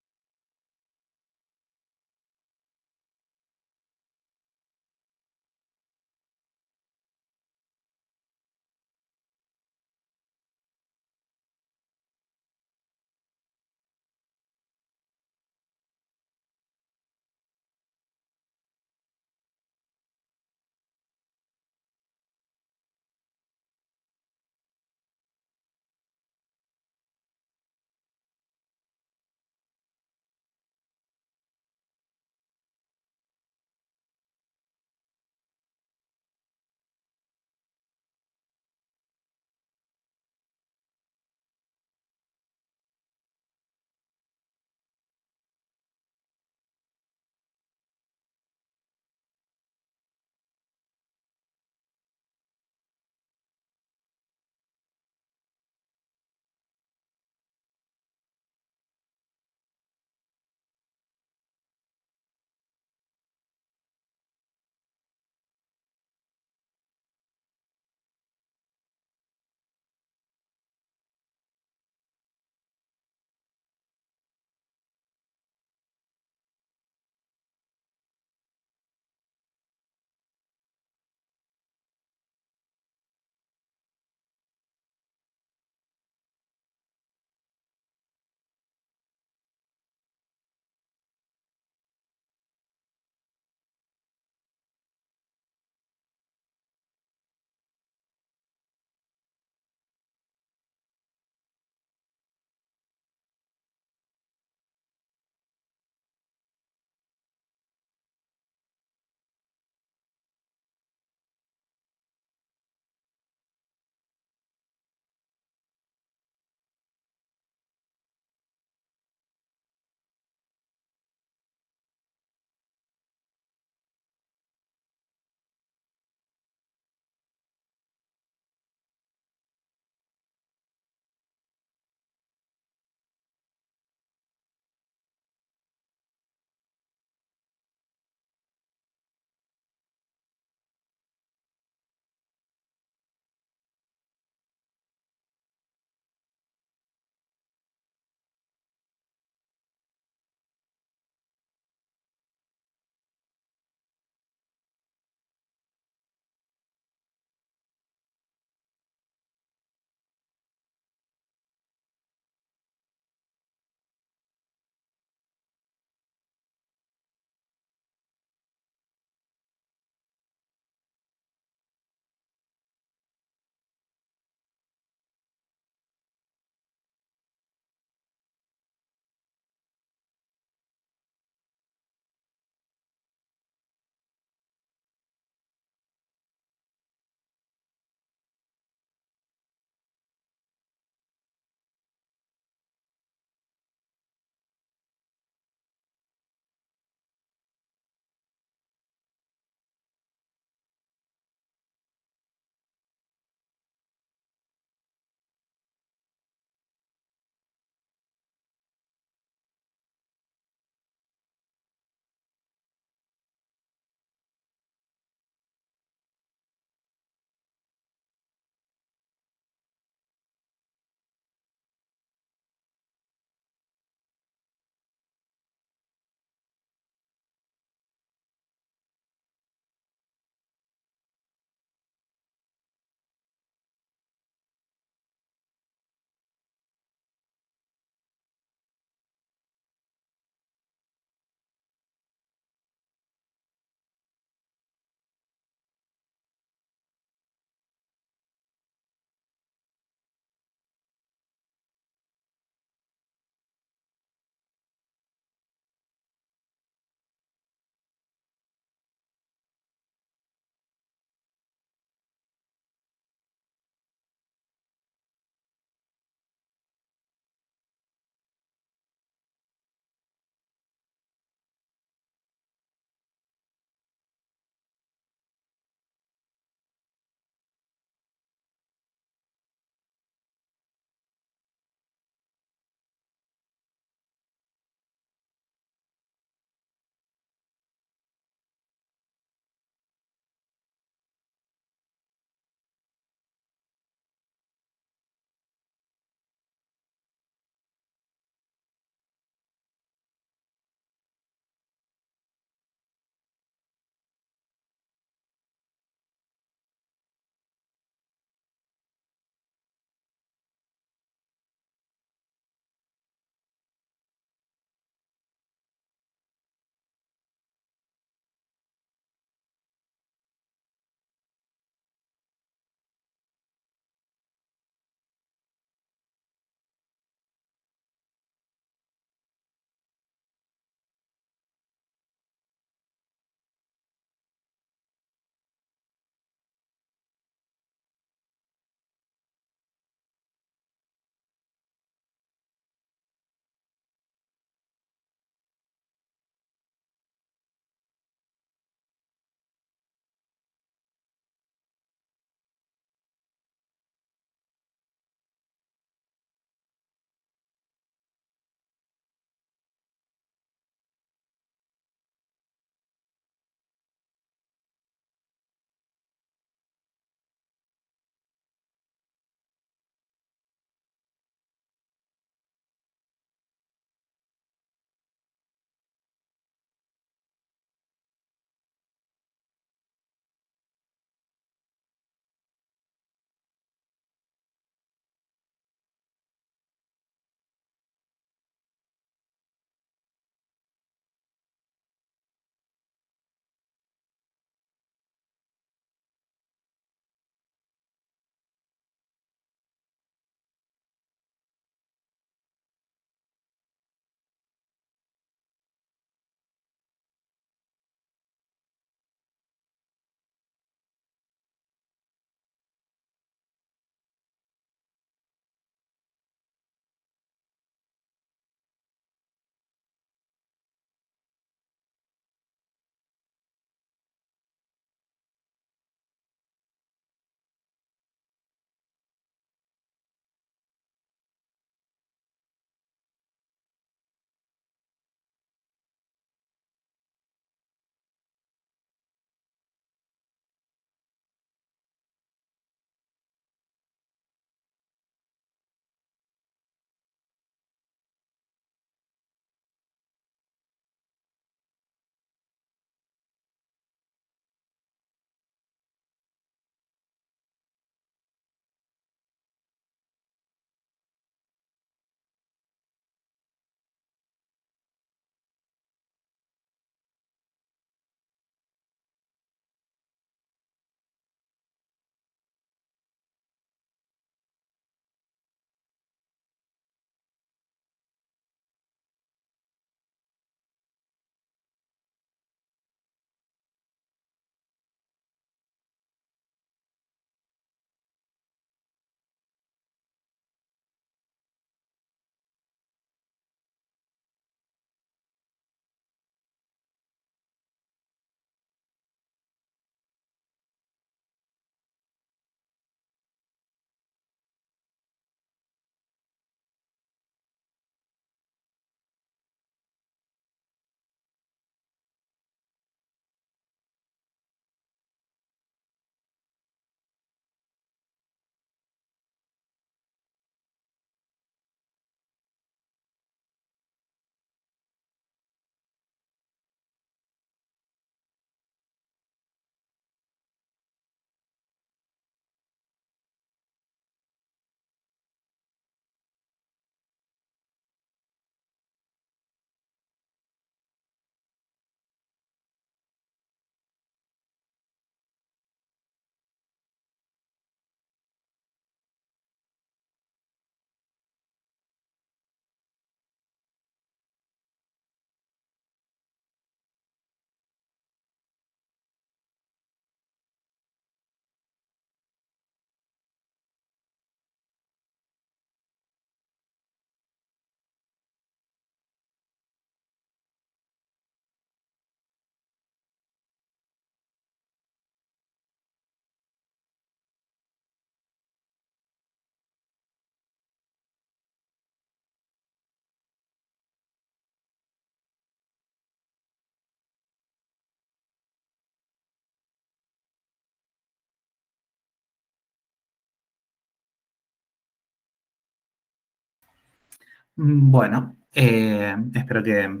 Speaker 1: Bueno, espero que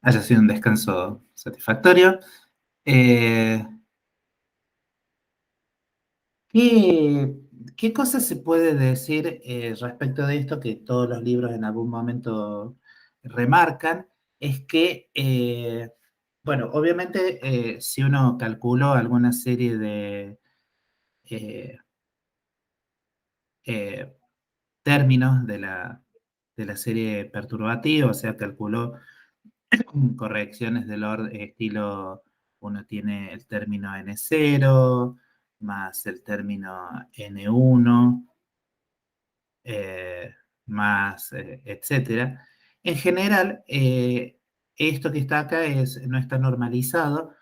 Speaker 1: haya sido un descanso satisfactorio. Eh, ¿qué, qué cosas se puede decir respecto de esto que todos los libros en algún momento remarcan? Es que, bueno, obviamente si uno calculó alguna serie eh, eh, términos de la serie perturbativa, o sea, calculó correcciones del estilo, uno tiene el término N0 más el término N1 eh, más etcétera. En general, esto que está acá no está normalizado,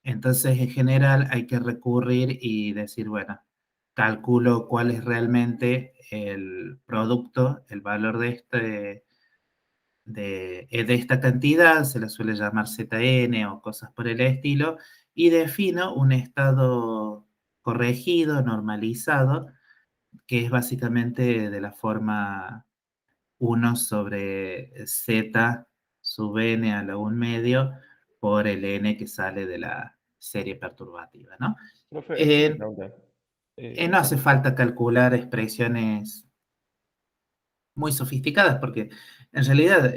Speaker 1: entonces en general hay que recurrir y decir, bueno, calculo cuál es realmente el producto, el valor de esta cantidad, se la suele llamar ZN o cosas por el estilo, y defino un estado corregido, normalizado, que es básicamente de la forma 1/z sub n a la 1 medio por el n que sale de la serie perturbativa, ¿no?
Speaker 2: Profe, una
Speaker 1: Eh,
Speaker 2: pregunta.
Speaker 1: no hace falta calcular expresiones muy sofisticadas porque en realidad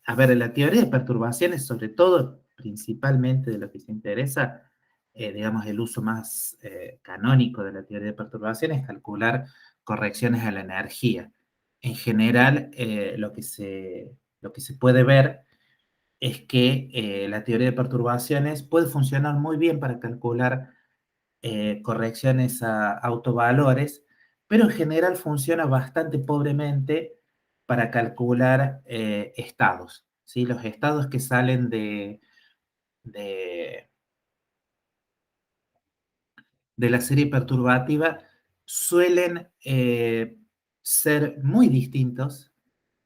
Speaker 1: a ver, la teoría de perturbaciones, sobre todo, principalmente de lo que se interesa, digamos, el uso más canónico de la teoría de perturbaciones es calcular correcciones a la energía. En general, lo que se puede ver es que la teoría de perturbaciones puede funcionar muy bien para calcular correcciones a autovalores, pero en general funciona bastante pobremente para calcular estados, ¿sí? Los estados que salen de, de la serie perturbativa suelen ser muy distintos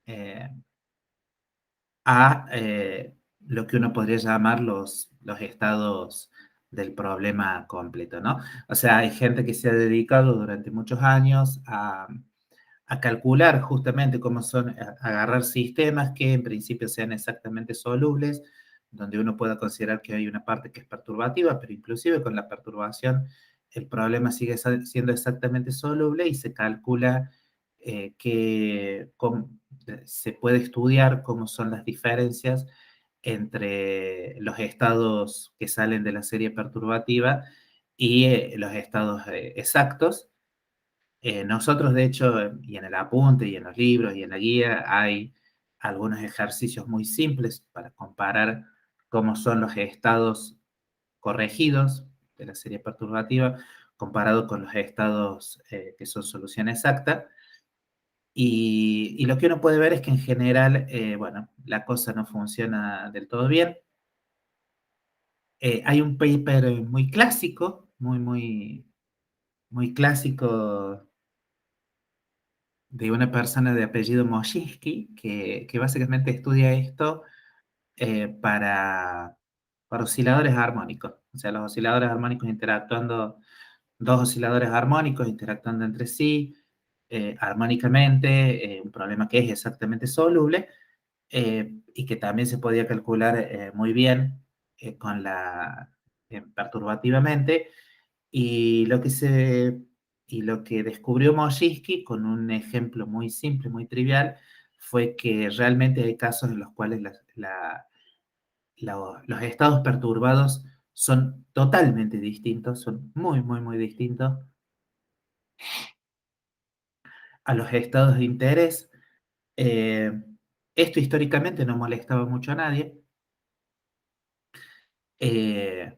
Speaker 1: eh, a lo que uno podría llamar los estados del problema completo, ¿no? O sea, hay gente que se ha dedicado durante muchos años a calcular justamente cómo son, agarrar sistemas que en principio sean exactamente solubles, donde uno pueda considerar que hay una parte que es perturbativa, pero inclusive con la perturbación el problema sigue siendo exactamente soluble y se calcula que se puede estudiar cómo son las diferencias entre los estados que salen de la serie perturbativa y los estados exactos. Nosotros, de hecho, y en el apunte, y en los libros, y en la guía, hay algunos ejercicios muy simples para comparar cómo son los estados corregidos de la serie perturbativa comparado con los estados que son solución exacta. Y lo que uno puede ver es que en general, bueno, la cosa no funciona del todo bien. Hay un paper muy clásico, muy clásico de una persona de apellido Moshinsky, que básicamente estudia esto para osciladores armónicos. O sea, los osciladores armónicos interactuando, dos osciladores armónicos interactuando entre sí armónicamente, un problema que es exactamente soluble y que también se podía calcular muy bien con perturbativamente. Y lo que y lo que descubrió Moshinsky con un ejemplo muy simple, muy trivial, fue que realmente hay casos en los cuales los estados perturbados son totalmente distintos, son muy distintos a los estados de interés. Eh, Esto históricamente no molestaba mucho a nadie. Eh,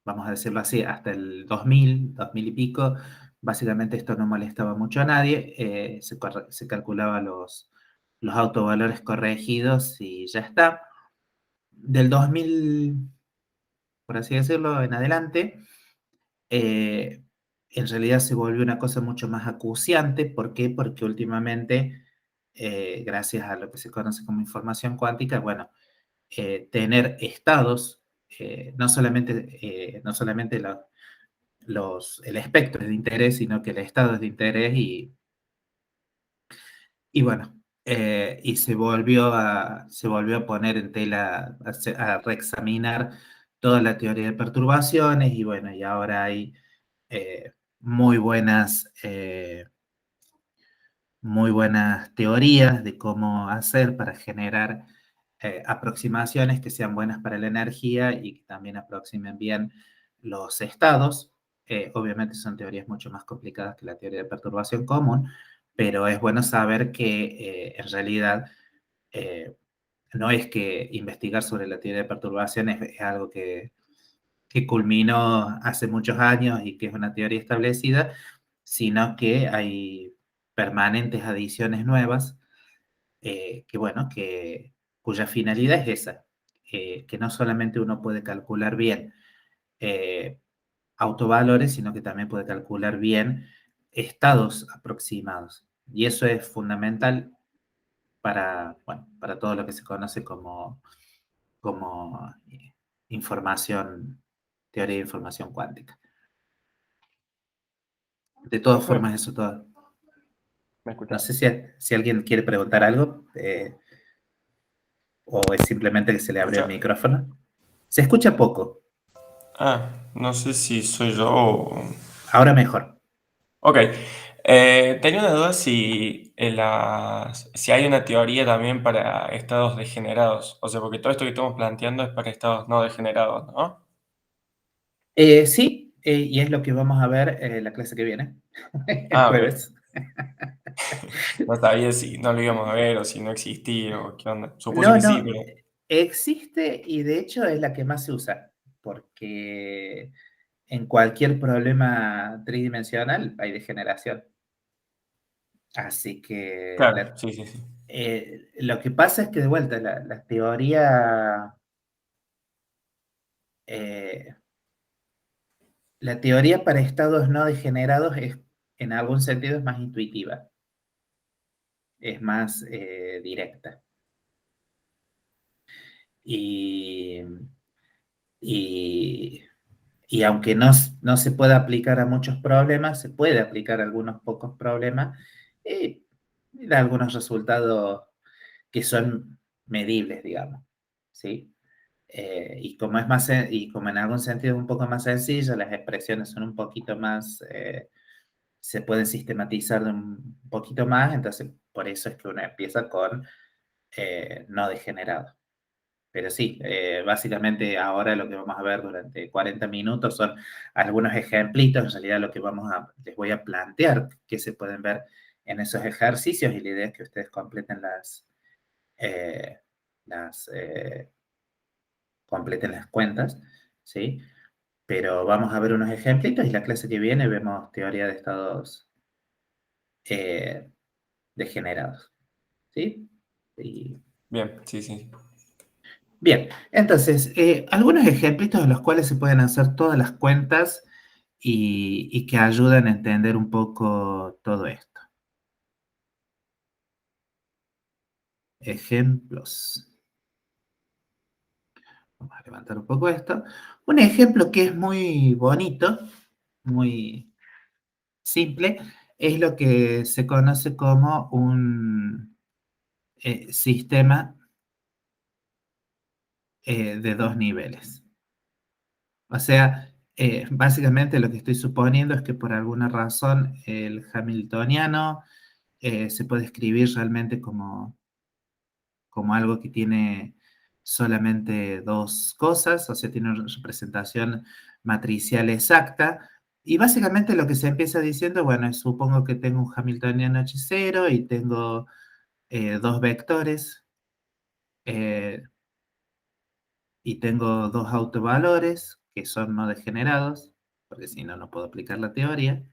Speaker 1: Vamos a decirlo así, hasta el 2000 y pico, básicamente esto no molestaba mucho a nadie, se calculaba los autovalores corregidos y ya está. Del 2000, por así decirlo, en adelante, eh, en realidad se volvió una cosa mucho más acuciante. ¿Por qué? Porque últimamente, gracias a lo que se conoce como información cuántica, bueno, tener estados, no solamente el espectro es de interés, sino que el estado es de interés Y bueno, y se volvió a poner en tela, a reexaminar toda la teoría de perturbaciones, y bueno, y ahora hay eh, muy buenas, muy buenas teorías de cómo hacer para generar aproximaciones que sean buenas para la energía y que también aproximen bien los estados. Obviamente son teorías mucho más complicadas que la teoría de perturbación común, pero es bueno saber que en realidad eh, no es que investigar sobre la teoría de perturbación es algo que culminó hace muchos años y que es una teoría establecida, sino que hay permanentes adiciones nuevas, que bueno, cuya finalidad es esa, que no solamente uno puede calcular bien eh, autovalores, sino que también puede calcular bien estados aproximados. Y eso es fundamental para, bueno, para todo lo que se conoce como información, teoría de información cuántica. De todas
Speaker 3: Profe,
Speaker 1: formas, eso todo.
Speaker 3: ¿me
Speaker 1: No
Speaker 3: escuchás?
Speaker 1: sé si alguien quiere preguntar algo, o es simplemente que se le abrió el
Speaker 3: ¿Escucha?
Speaker 1: micrófono. Se escucha poco,
Speaker 3: Ah, no sé si soy yo o...
Speaker 1: ahora mejor.
Speaker 3: Ok. Tenía una duda si hay una teoría también para estados degenerados. O sea, porque todo esto que estamos planteando es para estados no degenerados, ¿no?
Speaker 1: Sí, y es lo que vamos a ver la clase que viene, el
Speaker 3: Ah, ok.
Speaker 1: jueves.
Speaker 3: No sabía si no lo íbamos a ver o si no existía o qué onda. Supuse
Speaker 1: No,
Speaker 3: que sí,
Speaker 1: no,
Speaker 3: pero...
Speaker 1: existe y de hecho es la que más se usa, porque en cualquier problema tridimensional hay degeneración. Así que
Speaker 3: Claro, sí, sí, sí.
Speaker 1: lo que pasa es que de vuelta la teoría, eh, la teoría para estados no degenerados es, en algún sentido, es más intuitiva, es más directa. Y, y, y aunque no se pueda aplicar a muchos problemas, se puede aplicar a algunos pocos problemas y da algunos resultados que son medibles, digamos, ¿sí? Y como en algún sentido es un poco más sencillo, las expresiones son un poquito más, se pueden sistematizar de un poquito más, entonces por eso es que uno empieza con no degenerado. Pero sí, básicamente ahora lo que vamos a ver durante 40 minutos son algunos ejemplitos, en realidad les voy a plantear que se pueden ver en esos ejercicios, y la idea es que ustedes completen eh, las, eh, completen las cuentas, ¿sí? Pero vamos a ver unos ejemplitos y la clase que viene vemos teoría de estados eh, degenerados, ¿sí? Y
Speaker 3: Bien, sí, sí.
Speaker 1: bien, entonces, algunos ejemplitos en los cuales se pueden hacer todas las cuentas y que ayudan a entender un poco todo esto. Ejemplos. Vamos a levantar un poco esto. Un ejemplo que es muy bonito, muy simple, es lo que se conoce como un sistema de dos niveles. O sea, básicamente lo que estoy suponiendo es que por alguna razón el hamiltoniano se puede escribir realmente como algo que tiene solamente dos cosas, o sea, tiene una representación matricial exacta. Y básicamente lo que se empieza diciendo, bueno, supongo que tengo un hamiltoniano H0 y tengo dos vectores, eh, y tengo dos autovalores que son no degenerados, porque si no, no puedo aplicar la teoría.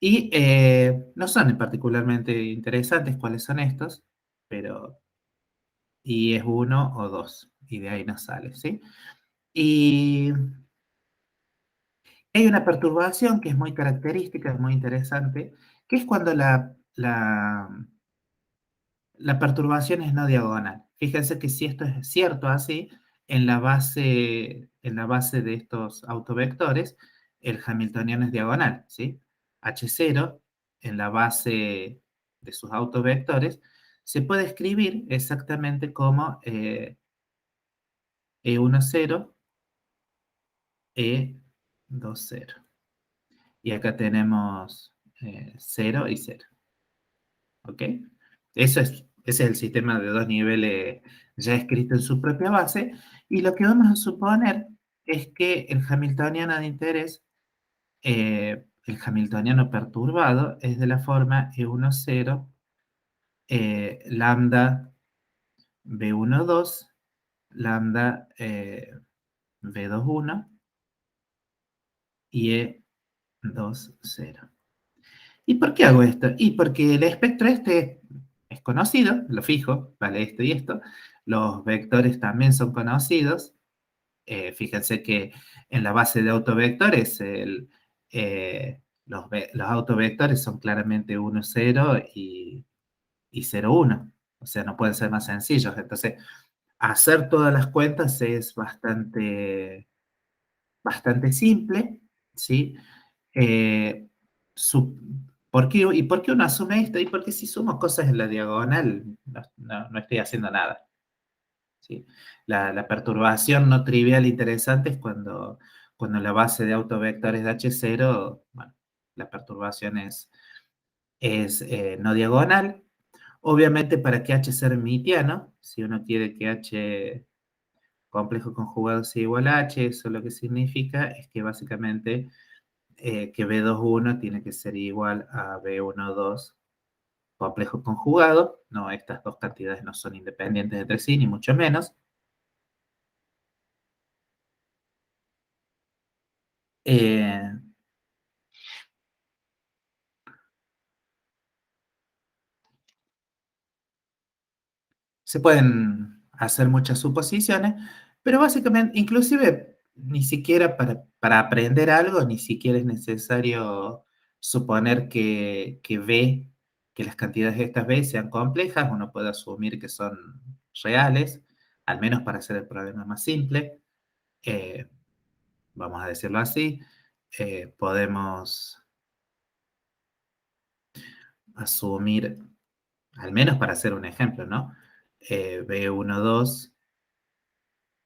Speaker 1: Y no son particularmente interesantes cuáles son estos, pero y es uno o dos, y de ahí nos sale, ¿sí? Y hay una perturbación que es muy característica, es muy interesante, que es cuando la perturbación es no diagonal. Fíjense que si esto es cierto así, en la base de estos autovectores, el hamiltoniano es diagonal, ¿sí? H0 en la base de sus autovectores, se puede escribir exactamente como E10, E20. Y acá tenemos 0 y 0. ¿Ok? Ese es el sistema de dos niveles ya escrito en su propia base. Y lo que vamos a suponer es que el hamiltoniano de interés, el hamiltoniano perturbado, es de la forma E10, lambda B12, lambda B21 y E20. ¿Y por qué hago esto? Y porque el espectro este es conocido, lo fijo, vale esto y esto. Los vectores también son conocidos. Fíjense que en la base de autovectores los autovectores son claramente 1, 0 y 0, 1. O sea, no pueden ser más sencillos. Entonces, hacer todas las cuentas es bastante simple, ¿sí? Eh, su- ¿por qué uno asume esto? Y porque si sumo cosas en la diagonal, no estoy haciendo nada, ¿sí? La perturbación no trivial interesante es cuando la base de autovectores de H0, bueno, la perturbación es no diagonal. Obviamente, para que H sea hermitiano, si uno quiere que H complejo conjugado sea igual a H, eso lo que significa es que básicamente que B21 tiene que ser igual a B12 complejo conjugado. No, estas dos cantidades no son independientes entre sí, ni mucho menos. Eh, Se pueden hacer muchas suposiciones, pero básicamente, inclusive, ni siquiera para aprender algo, ni siquiera es necesario suponer que B, que las cantidades de estas B sean complejas, uno puede asumir que son reales, al menos para hacer el problema más simple. Eh, Vamos a decirlo así. Podemos asumir, al menos para hacer un ejemplo, ¿no? B12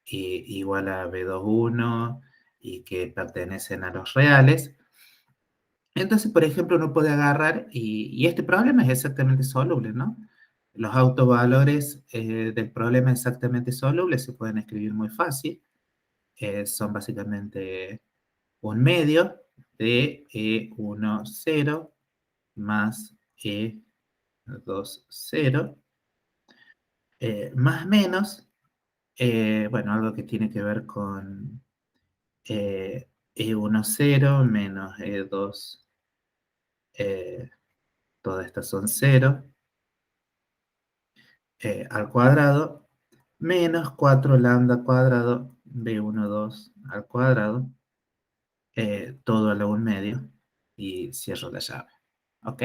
Speaker 1: igual a B21 y que pertenecen a los reales. Entonces, por ejemplo, uno puede agarrar, y este problema es exactamente soluble, ¿no? Los autovalores del problema exactamente soluble se pueden escribir muy fácil. Son básicamente un medio de E10 más E20, más menos, bueno, algo que tiene que ver con E10 menos E2, eh, todas estas son 0, al cuadrado, menos 4 lambda cuadrado B12 al cuadrado, todo a la 1/2, y cierro la llave. ¿Ok?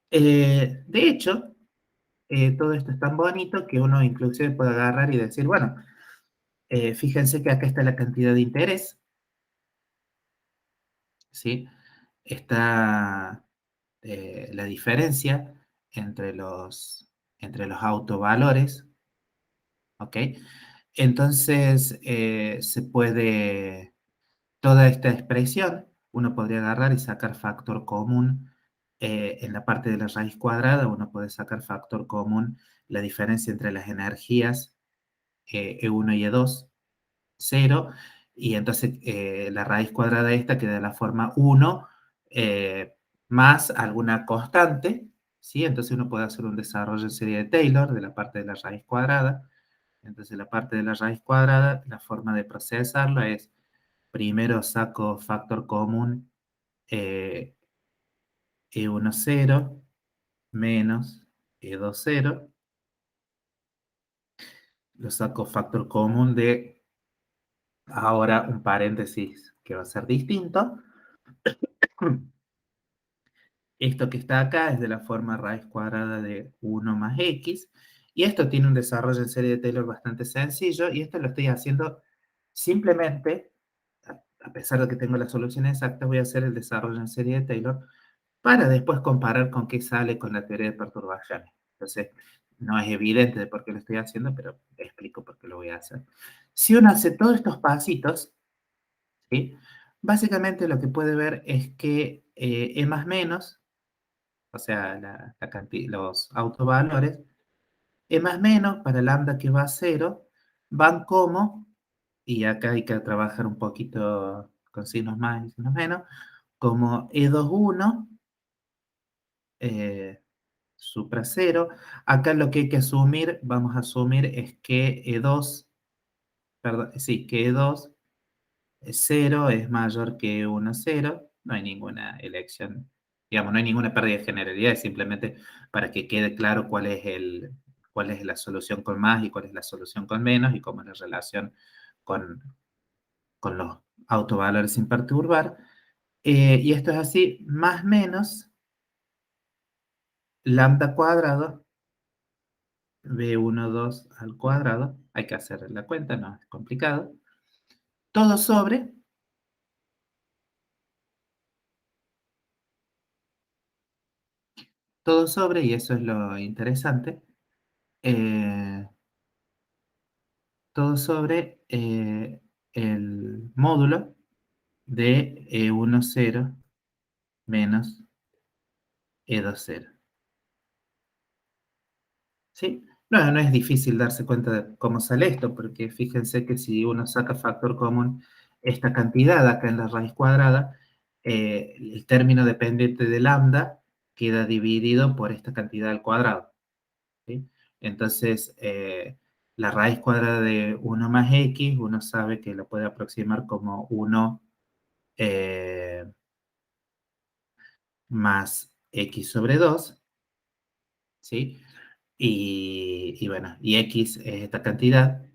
Speaker 1: De hecho, todo esto es tan bonito que uno inclusive puede agarrar y decir, bueno, fíjense que acá está la cantidad de interés, ¿sí? Está la diferencia entre los autovalores, ¿ok? Entonces, toda esta expresión, uno podría agarrar y sacar factor común en la parte de la raíz cuadrada, uno puede sacar factor común la diferencia entre las energías E1 y E2, 0, y entonces la raíz cuadrada de esta queda de la forma 1 más alguna constante, ¿sí? Entonces uno puede hacer un desarrollo en serie de Taylor de la parte de la raíz cuadrada. Entonces la parte de la raíz cuadrada, la forma de procesarlo es, primero saco factor común eh, E10 menos E20, lo saco factor común de, ahora un paréntesis que va a ser distinto. Esto que está acá es de la forma raíz cuadrada de 1 más x, y esto tiene un desarrollo en serie de Taylor bastante sencillo, y esto lo estoy haciendo simplemente, a pesar de que tengo la solución exacta, voy a hacer el desarrollo en serie de Taylor para después comparar con qué sale con la teoría de perturbaciones. Entonces, no es evidente de por qué lo estoy haciendo, pero explico por qué lo voy a hacer. Si uno hace todos estos pasitos, ¿sí? Básicamente lo que puede ver es que E más menos, o sea, los autovalores, E más menos para lambda que va a cero, van como, y acá hay que trabajar un poquito con signos más y signos menos, como E21 supra cero. Acá lo que hay que asumir, vamos a asumir es que E2, perdón, sí, que E2 es 0 es mayor que 1, 0. No hay ninguna elección, digamos, no hay ninguna pérdida de generalidad, es simplemente para que quede claro cuál es la solución con más y cuál es la solución con menos y cómo es la relación con, con los autovalores sin perturbar. Y esto es así, más menos lambda cuadrado B12 al cuadrado, hay que hacer la cuenta, no es complicado, todo sobre, y eso es lo interesante, eh, todo sobre el módulo de E10 menos E20. ¿Sí? No, no es difícil darse cuenta de cómo sale esto, porque fíjense que si uno saca factor común, esta cantidad acá en la raíz cuadrada, el término dependiente de lambda queda dividido por esta cantidad al cuadrado. ¿Sí? Entonces, la raíz cuadrada de 1 más x, uno sabe que lo puede aproximar como 1 más x sobre 2, ¿sí? Y bueno, y x es esta cantidad,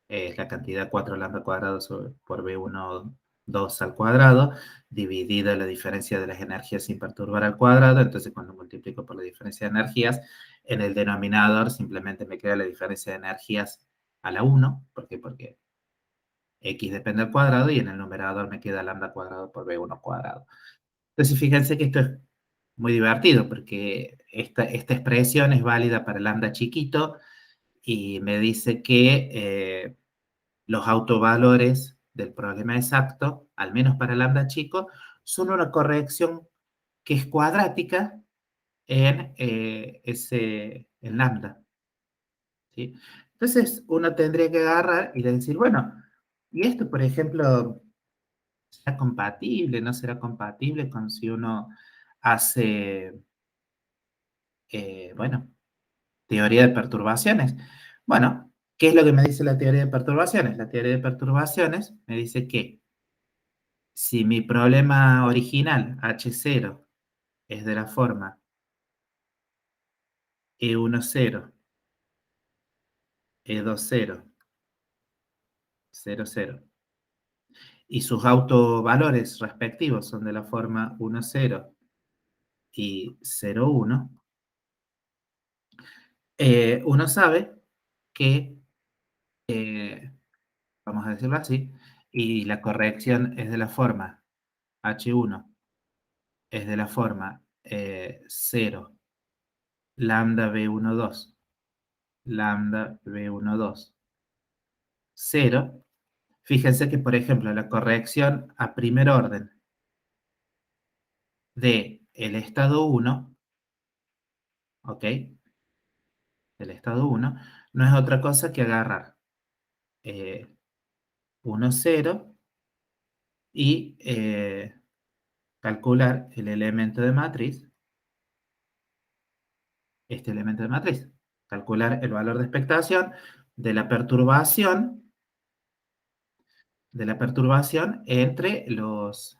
Speaker 1: es la cantidad 4 lambda cuadrado por b1 2 al cuadrado, dividida la diferencia de las energías sin perturbar al cuadrado. Entonces, cuando multiplico por la diferencia de energías, en el denominador simplemente me queda la diferencia de energías a la 1. ¿Por qué? Porque x depende del cuadrado y en el numerador me queda lambda cuadrado por b1 cuadrado. Entonces, fíjense que esto es muy divertido porque esta expresión es válida para lambda chiquito y me dice que los autovalores del problema exacto, al menos para lambda chico, son una corrección que es cuadrática en lambda. ¿Sí? Entonces, uno tendría que agarrar y decir, bueno, y esto, por ejemplo, ¿será compatible? ¿No será compatible con si uno hace, bueno, teoría de perturbaciones? Bueno, ¿qué es lo que me dice la teoría de perturbaciones? La teoría de perturbaciones me dice que si mi problema original, H0, es de la forma E10, E20, 00, y sus autovalores respectivos son de la forma 10 y 01, uno sabe que, vamos a decirlo así, y la corrección es de la forma H1, es de la forma 0, lambda B12, lambda B12, 0. Fíjense que, por ejemplo, la corrección a primer orden de el estado 1, ¿ok? Del estado 1, no es otra cosa que agarrar 1, 0 y calcular el elemento de matriz, este elemento de matriz. Calcular el valor de expectación de la perturbación entre los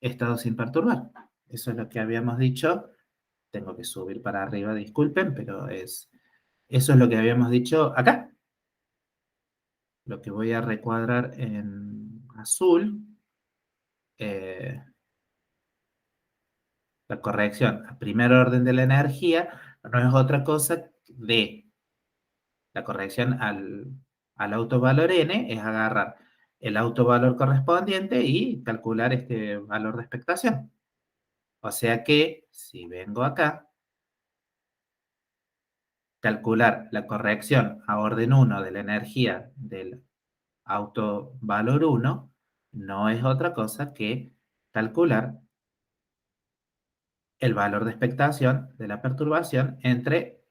Speaker 1: estados sin perturbar. Eso es lo que habíamos dicho. Tengo que subir para arriba, disculpen, pero eso es lo que habíamos dicho acá. Lo que voy a recuadrar en azul, eh, la corrección a primer orden de la energía, no es otra cosa de la corrección al autovalor n, es agarrar el autovalor correspondiente y calcular este valor de expectación. O sea que, si vengo acá, calcular la corrección a orden 1 de la energía del autovalor 1 no es otra cosa que calcular el valor de expectación de la perturbación entre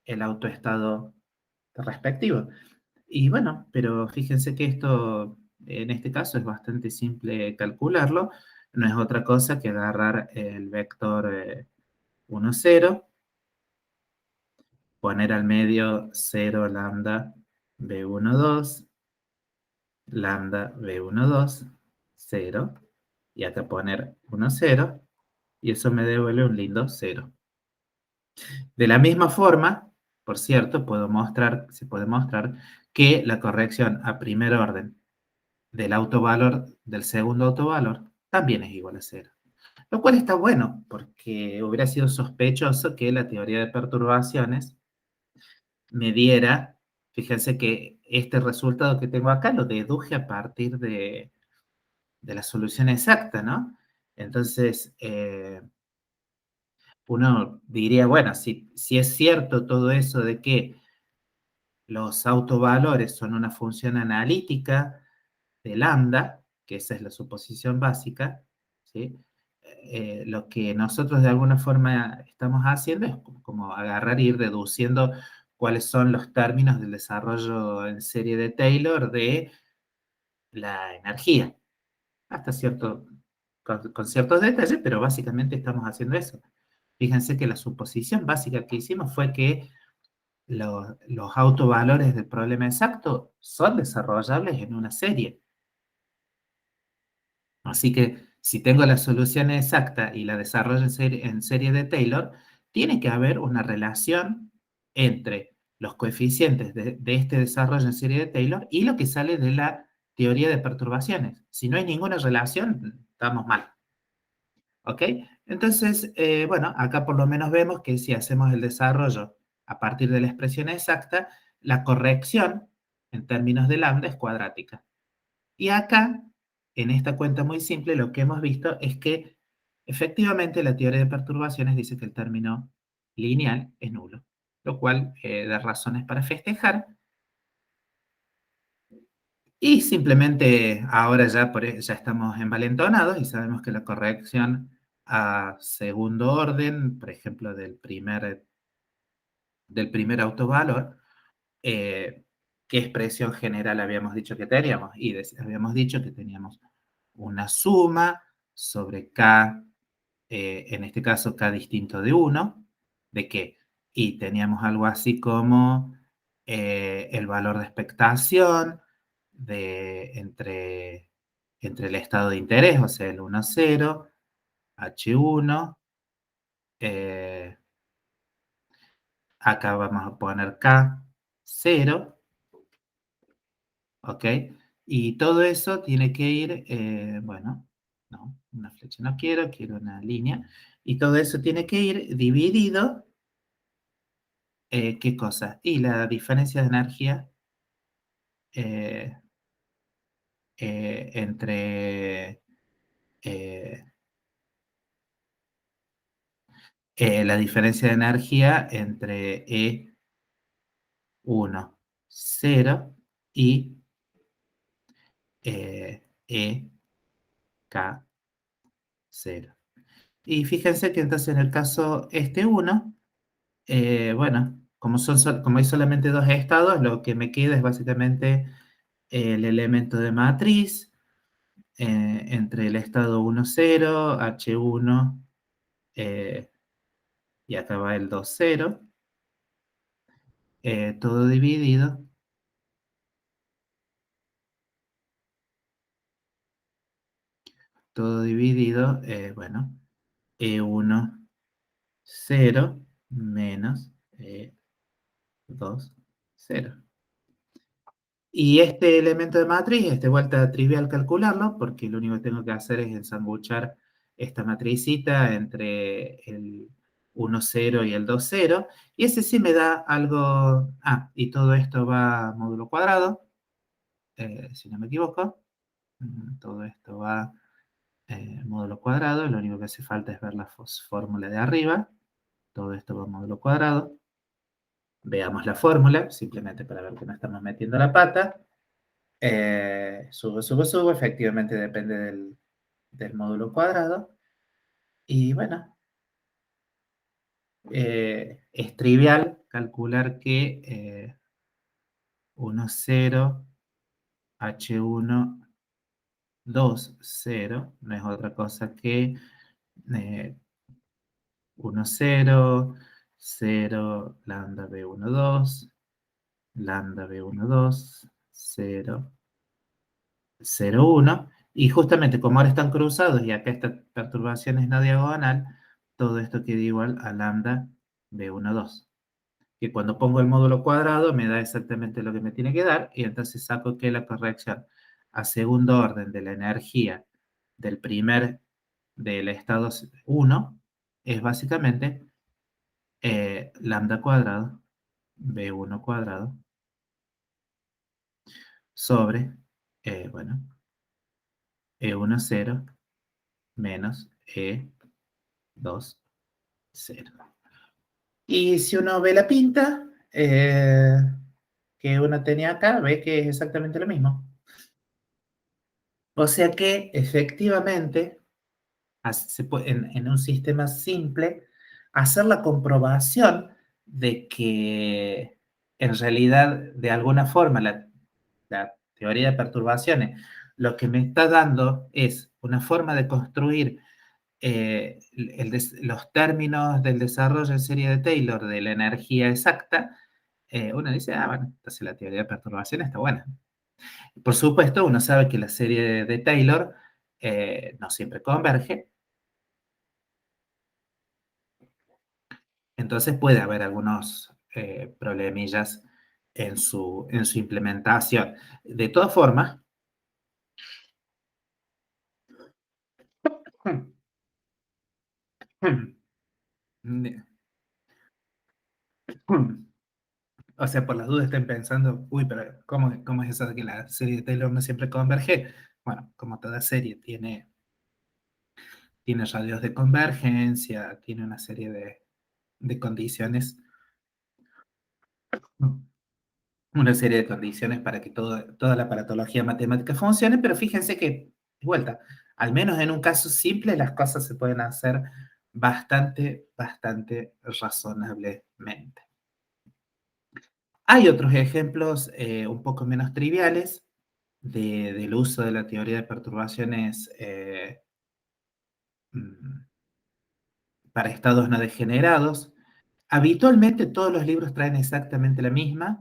Speaker 1: el autoestado respectivo. Y bueno, pero fíjense que esto, en este caso, es bastante simple calcularlo. No es otra cosa que agarrar el vector 1, 0, poner al medio 0 lambda B1, 2, lambda B1, 2, 0, y acá poner 1, 0, y eso me devuelve un lindo 0. De la misma forma, por cierto, se puede mostrar que la corrección a primer orden del autovalor del segundo autovalor también es igual a 0. Lo cual está bueno, porque hubiera sido sospechoso que la teoría de perturbaciones me diera, fíjense que este resultado que tengo acá lo deduje a partir de la solución exacta, ¿no? Entonces, uno diría, bueno, si es cierto todo eso de que los autovalores son una función analítica de lambda, que esa es la suposición básica, ¿sí? Lo que nosotros de alguna forma estamos haciendo es como agarrar y ir reduciendo cuáles son los términos del desarrollo en serie de Taylor de la energía, hasta con ciertos detalles, pero básicamente estamos haciendo eso. Fíjense que la suposición básica que hicimos fue que los autovalores del problema exacto son desarrollables en una serie. Así que si tengo la solución exacta y la desarrollo en serie de Taylor, tiene que haber una relación entre los coeficientes de este desarrollo en serie de Taylor y lo que sale de la teoría de perturbaciones. Si no hay ninguna relación, estamos mal. ¿Ok? Entonces, bueno, acá por lo menos vemos que si hacemos el desarrollo a partir de la expresión exacta, la corrección en términos de lambda es cuadrática. Y acá, en esta cuenta muy simple, lo que hemos visto es que efectivamente la teoría de perturbaciones dice que el término lineal es nulo, lo cual da razones para festejar. Y simplemente ahora ya estamos envalentonados y sabemos que la corrección a segundo orden, por ejemplo, del primer autovalor, ¿qué expresión general habíamos dicho que teníamos? Y habíamos dicho que teníamos una suma sobre K, en este caso K distinto de 1, ¿de qué? Y teníamos algo así como el valor de expectación entre el estado de interés, o sea, el 1, 0, H1, eh, acá vamos a poner K, 0, ¿ok? Y todo eso tiene que ir, bueno, no, una flecha no quiero una línea. Y todo eso tiene que ir dividido, ¿qué cosa? Y la diferencia de energía eh, entre la diferencia de energía entre E1, 0 y EK, 0. Y fíjense que entonces en el caso este 1, bueno, como hay solamente dos estados, lo que me queda es básicamente el elemento de matriz entre el estado 1, 0, H1, y acá va el 2, 0, todo dividido, bueno, E1, 0 menos E2, 0. Y este elemento de matriz es de vuelta trivial calcularlo, porque lo único que tengo que hacer es ensanguchar esta matricita entre el 1, 0 y el 2, 0. Y ese sí me da algo... Ah, y todo esto va a módulo cuadrado, si no me equivoco. Todo esto va módulo cuadrado, lo único que hace falta es ver la fórmula de arriba, todo esto va a módulo cuadrado. Veamos la fórmula, simplemente para ver que no estamos metiendo la pata. Subo, efectivamente depende del módulo cuadrado. Y bueno, es trivial calcular que 1, 0, H1, 2, 0, no es otra cosa que 1, 0, 0, lambda B1, 2, lambda B1, 2, 0, 0, 1, y justamente como ahora están cruzados y acá esta perturbación es no diagonal, todo esto queda igual a lambda B1, 2. Que cuando pongo el módulo cuadrado me da exactamente lo que me tiene que dar, y entonces saco que la corrección a segundo orden de la energía del estado 1 es básicamente lambda cuadrado, B1 cuadrado, sobre, bueno, E1, 0, menos E2, 0. Y si uno ve la pinta que uno tenía acá, ve que es exactamente lo mismo. O sea que efectivamente, en un sistema simple, hacer la comprobación de que en realidad, de alguna forma, la teoría de perturbaciones lo que me está dando es una forma de construir los términos del desarrollo en serie de Taylor de la energía exacta. Uno dice, bueno, entonces la teoría de perturbación está buena. Por supuesto, uno sabe que la serie de Taylor no siempre converge, entonces puede haber algunos problemillas en su implementación. De todas formas, o sea, por las dudas estén pensando, uy, pero ¿cómo es eso de que la serie de Taylor no siempre converge? Bueno, como toda serie tiene radios de convergencia, tiene una serie de condiciones, una serie de condiciones para que toda la aparatología matemática funcione, pero fíjense que, de vuelta, al menos en un caso simple, las cosas se pueden hacer bastante razonablemente. Hay otros ejemplos un poco menos triviales del uso de la teoría de perturbaciones mm, para estados no degenerados. Habitualmente todos los libros traen exactamente la misma,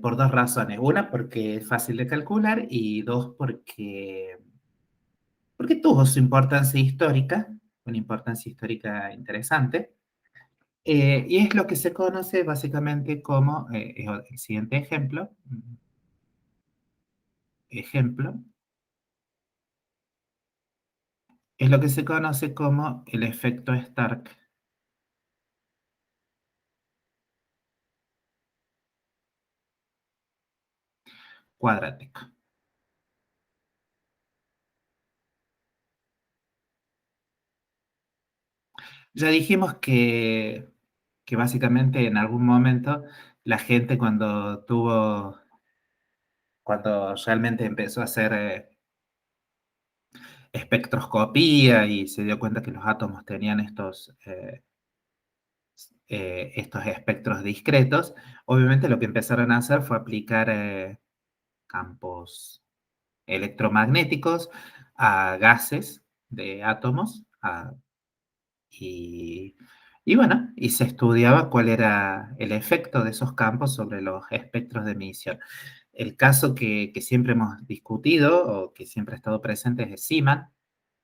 Speaker 1: por dos razones. Una, porque es fácil de calcular, y dos, porque tuvo su importancia histórica, una importancia histórica interesante. Y es lo que se conoce básicamente como, el siguiente ejemplo, es lo que se conoce como el efecto Stark cuadrático. Ya dijimos que básicamente en algún momento la gente cuando realmente empezó a hacer espectroscopía y se dio cuenta que los átomos tenían estos espectros discretos, obviamente lo que empezaron a hacer fue aplicar campos electromagnéticos a gases de átomos, y, y bueno, y se estudiaba cuál era el efecto de esos campos sobre los espectros de emisión. El caso que siempre hemos discutido o que siempre ha estado presente es de Zeeman,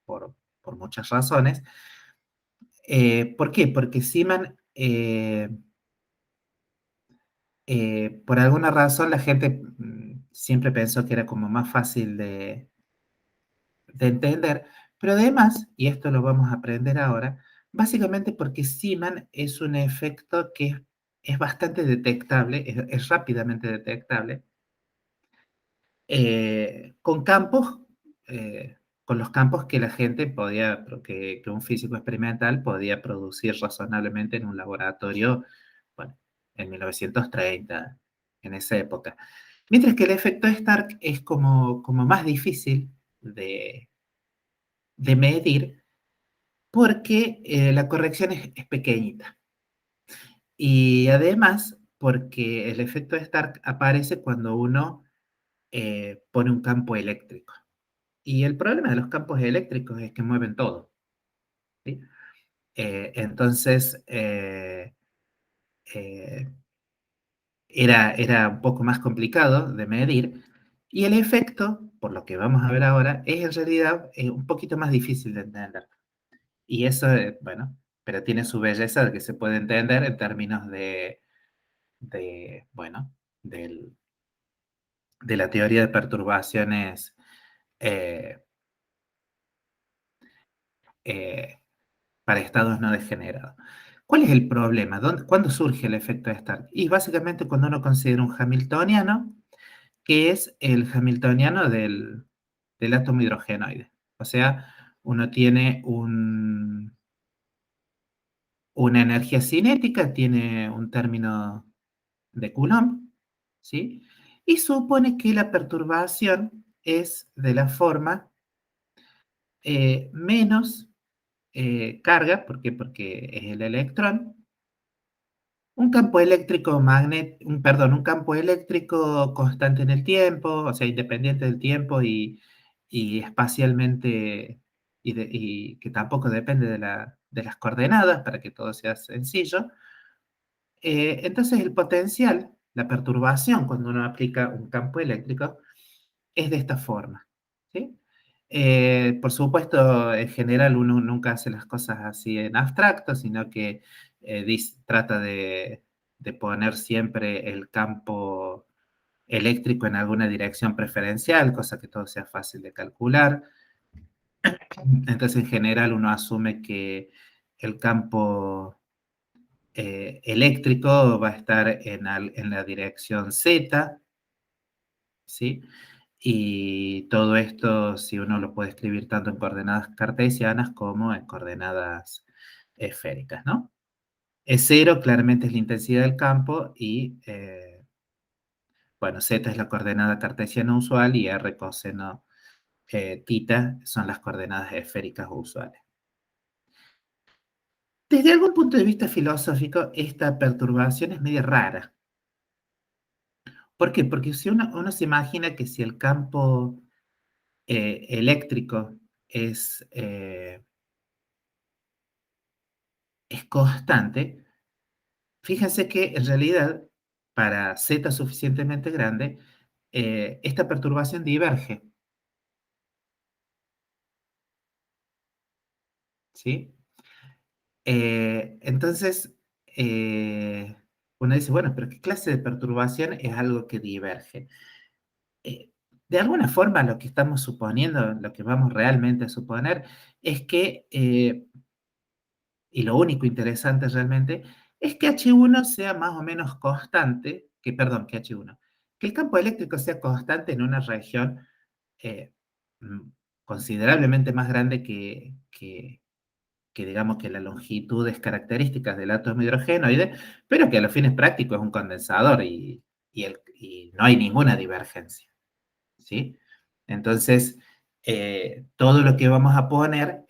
Speaker 1: por muchas razones. ¿Por qué? Porque Zeeman, por alguna razón, la gente siempre pensó que era como más fácil de entender, pero además, y esto lo vamos a aprender ahora, básicamente porque Zeeman es un efecto que es bastante detectable, es rápidamente detectable, con campos, eh, con los campos que la gente podía, que un físico experimental podía producir razonablemente en un laboratorio, bueno, en 1930, en esa época. Mientras que el efecto Stark es como más difícil de medir porque la corrección es pequeñita. Y además, porque el efecto Stark aparece cuando uno pone un campo eléctrico. Y el problema de los campos eléctricos es que mueven todo. ¿Sí? Entonces, era un poco más complicado de medir. Y el efecto, por lo que vamos a ver ahora, es en realidad un poquito más difícil de entender. Y eso, bueno, pero tiene su belleza de que se puede entender en términos bueno, de la teoría de perturbaciones eh, eh, para estados no degenerados. ¿Cuál es el problema? ¿Cuándo surge el efecto Stark? Y básicamente cuando uno considera un hamiltoniano, que es el hamiltoniano del átomo hidrogenoide. O sea, uno tiene una energía cinética, tiene un término de Coulomb, ¿sí? Y supone que la perturbación es de la forma menos carga, ¿por qué? Porque es el electrón, un campo eléctrico un campo eléctrico constante en el tiempo, o sea, independiente del tiempo y espacialmente, y que tampoco depende de las coordenadas para que todo sea sencillo. Entonces el potencial, la perturbación cuando uno aplica un campo eléctrico, es de esta forma, ¿sí? Por supuesto, en general uno nunca hace las cosas así en abstracto, sino que trata de poner siempre el campo eléctrico en alguna dirección preferencial, cosa que todo sea fácil de calcular. Entonces, en general, uno asume que el campo eléctrico va a estar en la dirección Z, ¿sí? Y todo esto, si uno lo puede escribir tanto en coordenadas cartesianas como en coordenadas esféricas, ¿no? E0 claramente es la intensidad del campo y, bueno, Z es la coordenada cartesiana usual y R coseno tita son las coordenadas esféricas usuales. Desde algún punto de vista filosófico, esta perturbación es medio rara. ¿Por qué? Porque si uno se imagina que si el campo eléctrico es constante, fíjense que en realidad para Z suficientemente grande, esta perturbación diverge, ¿sí? Entonces, uno dice, bueno, pero ¿qué clase de perturbación es algo que diverge? Eh, de alguna forma lo que estamos suponiendo, lo que vamos realmente a suponer, es que y lo único interesante realmente es que H1 sea más o menos constante, que H1, que el campo eléctrico sea constante en una región eh, mm, considerablemente más grande que digamos que las longitudes características del átomo hidrogenoide, pero que a los fines prácticos es un condensador y no hay ninguna divergencia, ¿sí? Entonces, todo lo que vamos a poner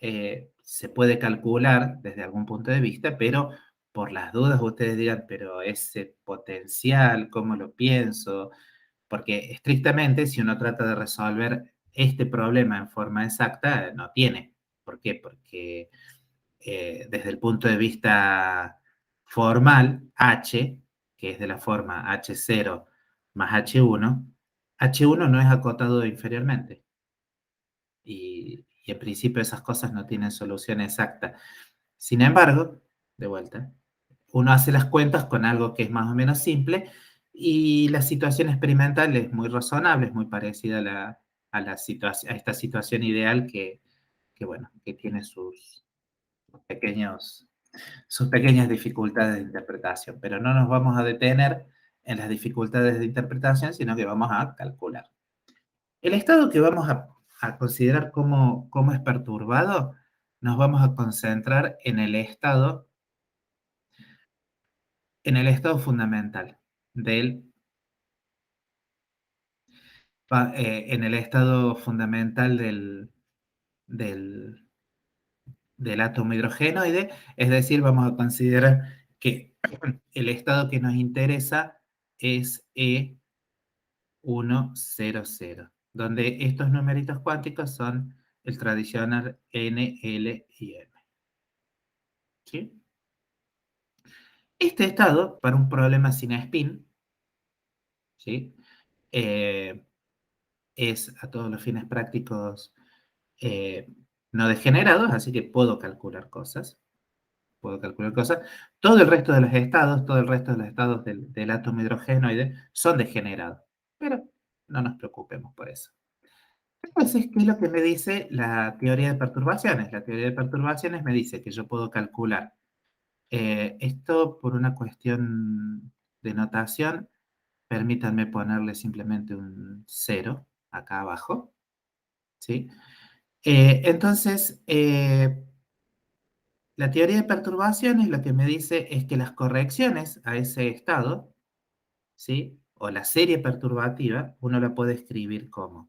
Speaker 1: se puede calcular desde algún punto de vista, pero por las dudas ustedes digan, pero ese potencial, ¿cómo lo pienso? Porque estrictamente, si uno trata de resolver este problema en forma exacta, no tiene. ¿Por qué? Porque desde el punto de vista formal, H, que es de la forma H0 más H1 no es acotado inferiormente. Y en principio esas cosas no tienen solución exacta. Sin embargo, de vuelta, uno hace las cuentas con algo que es más o menos simple y la situación experimental es muy razonable, es muy parecida a esta situación ideal bueno, que tiene pequeños, sus pequeñas dificultades de interpretación, pero no nos vamos a detener en las dificultades de interpretación, sino que vamos a calcular. El estado que vamos a considerar cómo es perturbado, nos vamos a concentrar en el estado fundamental en el estado fundamental del, del átomo hidrogenoide, es decir, vamos a considerar que el estado que nos interesa es E100, donde estos numeritos cuánticos son el tradicional N, L y M. ¿Sí? Este estado, para un problema sin spin, ¿sí? Eh, es a todos los fines prácticos eh, no degenerados, así que puedo calcular cosas. Todo el resto de los estados, todo el resto de los estados del átomo hidrogenoide son degenerados, pero no nos preocupemos por eso. Entonces, ¿qué es lo que me dice la teoría de perturbaciones? La teoría de perturbaciones me dice que yo puedo calcular esto por una cuestión de notación. Permítanme ponerle simplemente un 0 acá abajo, ¿sí? Entonces, la teoría de perturbaciones lo que me dice es que las correcciones a ese estado, ¿sí? O la serie perturbativa, uno la puede escribir como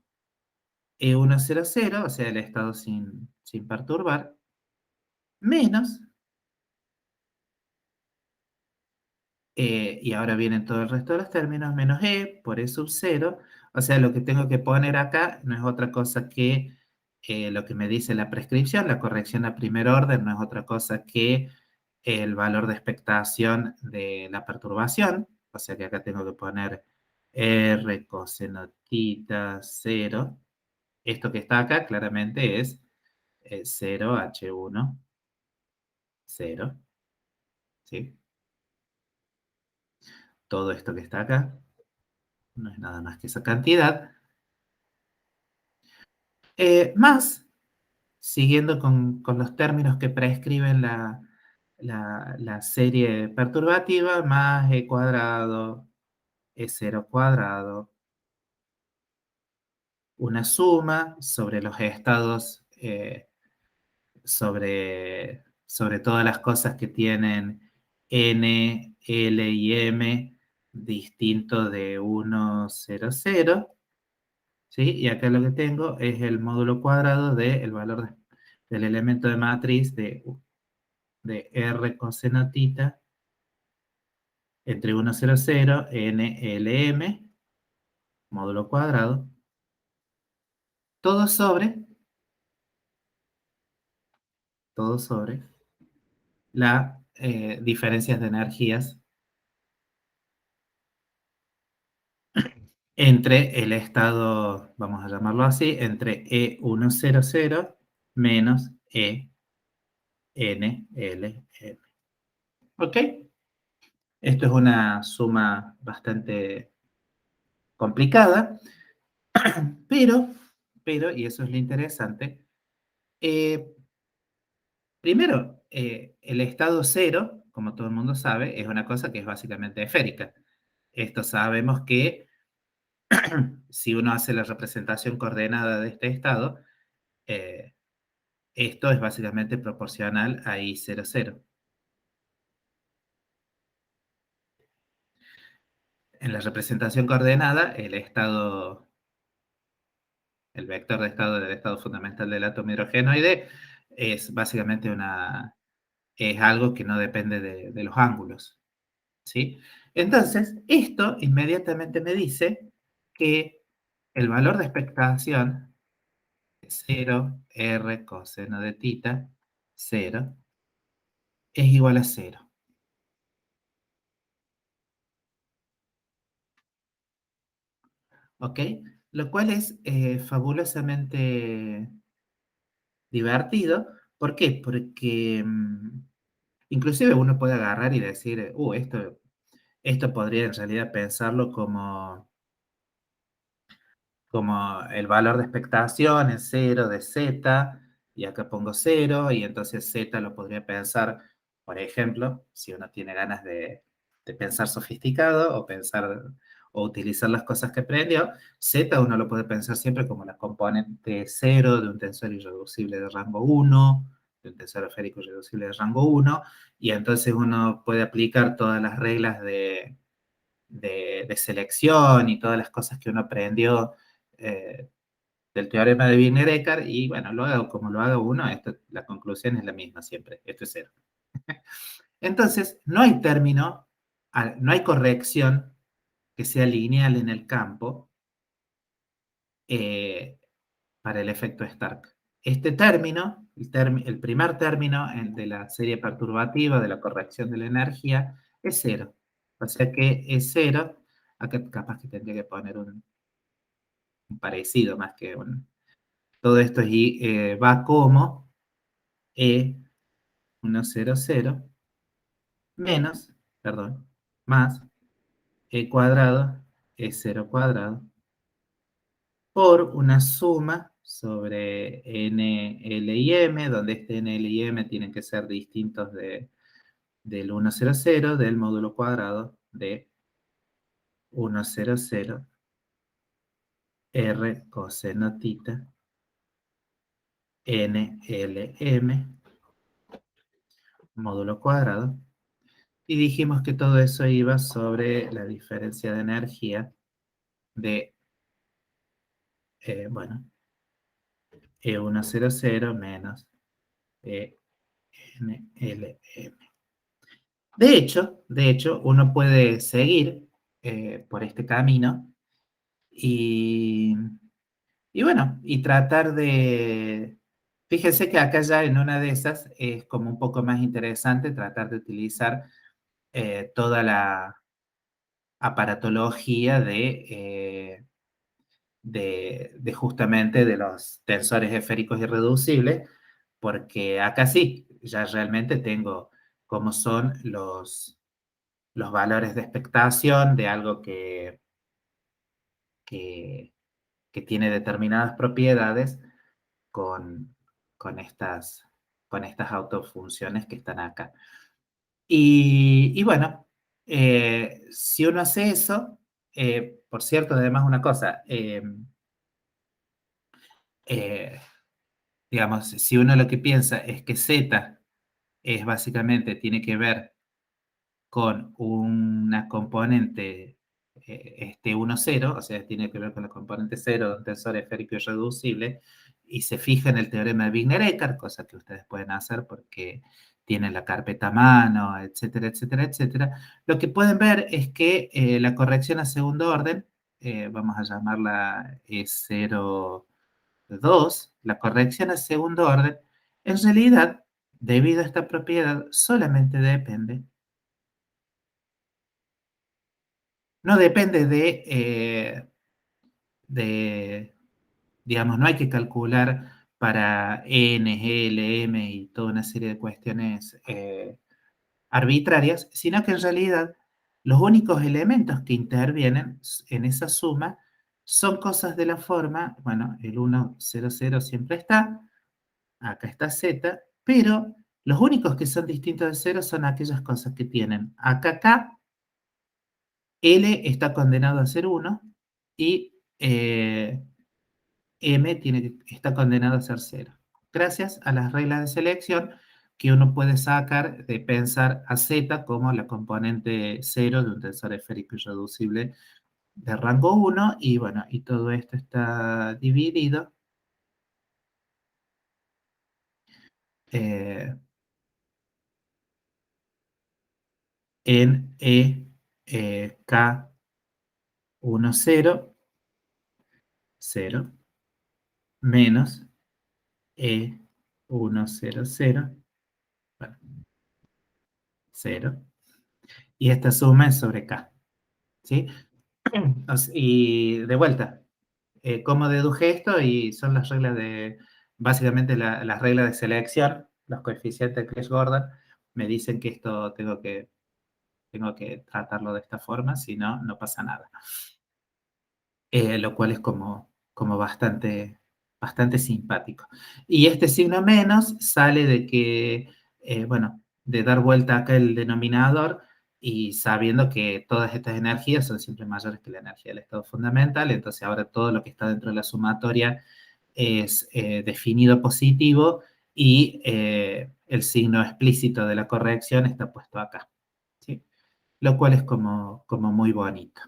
Speaker 1: E100, o sea, el estado sin perturbar, menos, y ahora vienen todo el resto de los términos, menos E por E sub 0, o sea, lo que tengo que poner acá no es otra cosa que lo que me dice la prescripción, la corrección a primer orden no es otra cosa que el valor de expectación de la perturbación, o sea que acá tengo que poner R coseno tita 0. Esto que está acá claramente es 0 H1 0, ¿sí? Todo esto que está acá no es nada más que esa cantidad. Más, siguiendo con los términos que prescriben la serie perturbativa, más E cuadrado, E0 cuadrado, una suma sobre los estados, sobre todas las cosas que tienen N, L y M distinto de 1, 0, 0, ¿sí? Y acá lo que tengo es el módulo cuadrado del valor del elemento de matriz de R coseno tita entre 1, 0, 0, N, L, M, módulo cuadrado, todo sobre las diferencias de energías entre el estado, vamos a llamarlo así, entre E100 menos ENLM. ¿Ok? Esto es una suma bastante complicada, pero, y eso es lo interesante, primero, el estado cero, como todo el mundo sabe, es una cosa que es básicamente esférica. Esto sabemos que si uno hace la representación coordenada de este estado, eh, esto es básicamente proporcional a I00. En la representación coordenada, el vector de estado del estado fundamental del átomo hidrogenoide es básicamente es algo que no depende de los ángulos, ¿sí? Entonces, esto inmediatamente me dice que el valor de expectación es 0, R coseno de tita, 0, es igual a 0. ¿Ok? Lo cual es fabulosamente divertido. ¿Por qué? Porque inclusive uno puede agarrar y decir, esto podría en realidad pensarlo como el valor de expectación es 0 de z, y acá pongo 0, y entonces z lo podría pensar, por ejemplo, si uno tiene ganas de pensar sofisticado o utilizar las cosas que aprendió. Z uno lo puede pensar siempre como la componente 0 de un tensor irreducible de rango 1, de un tensor esférico irreducible de rango 1, y entonces uno puede aplicar todas las reglas de selección y todas las cosas que uno aprendió del teorema de Wigner-Eckardt, y bueno, lo hago como lo haga uno, la conclusión es la misma siempre, esto es 0. Entonces, no hay término, no hay corrección que sea lineal en el campo para el efecto Stark. Este término, el primer término de la serie perturbativa de la corrección de la energía, es 0. O sea que es 0. Acá capaz que tendría que poner un parecido más que un... Todo esto va como E100 menos, perdón, más E cuadrado, E0 cuadrado, por una suma sobre N, L y M, donde este N, L y M tienen que ser distintos del 100 del módulo cuadrado de 100 R coseno tita N, L, M, módulo cuadrado. Y dijimos que todo eso iba sobre la diferencia de energía de, bueno, E100 menos ENLM. De hecho, uno puede seguir por este camino y bueno, y tratar de... Fíjense que acá ya en una de esas es como un poco más interesante tratar de utilizar toda la aparatología de justamente de los tensores esféricos irreducibles, porque acá sí, ya realmente tengo cómo son los valores de expectación de algo que, que tiene determinadas propiedades con, con estas, con estas autofunciones que están acá. Y bueno, si uno hace eso, por cierto, además una cosa, digamos, si uno lo que piensa es que Z es básicamente, tiene que ver con una componente 1,0, o sea, tiene que ver con la componente 0 de un tensor esférico irreducible, y se fija en el teorema de Wigner-Eckardt, cosa que ustedes pueden hacer porque tienen la carpeta a mano, etcétera, etcétera, etcétera. Lo que pueden ver es que la corrección a segundo orden, vamos a llamarla E02, la corrección a segundo orden, en realidad, debido a esta propiedad, solamente depende. No depende digamos, no hay que calcular para N, L, M y toda una serie de cuestiones arbitrarias, sino que en realidad los únicos elementos que intervienen en esa suma son cosas de la forma, bueno, el 1, 0, 0 siempre está, acá está Z, pero los únicos que son distintos de 0 son aquellas cosas que tienen acá, acá, L está condenado a ser 1 y M está condenado a ser 0. Gracias a las reglas de selección que uno puede sacar de pensar a Z como la componente 0 de un tensor esférico irreducible de rango 1, y bueno, y todo esto está dividido en K10, 0, menos E100, bueno, 0, y esta suma es sobre K, ¿sí? Y de vuelta, ¿cómo deduje esto? Y son las reglas básicamente las reglas de selección, los coeficientes de Craig-Gordon, me dicen que esto tengo que tratarlo de esta forma, si no, no pasa nada. Lo cual es como bastante simpático. Y este signo menos sale de que, bueno, de dar vuelta acá el denominador, y sabiendo que todas estas energías son siempre mayores que la energía del estado fundamental, entonces ahora todo lo que está dentro de la sumatoria es definido positivo y el signo explícito de la corrección está puesto acá, ¿sí? Lo cual es como muy bonito.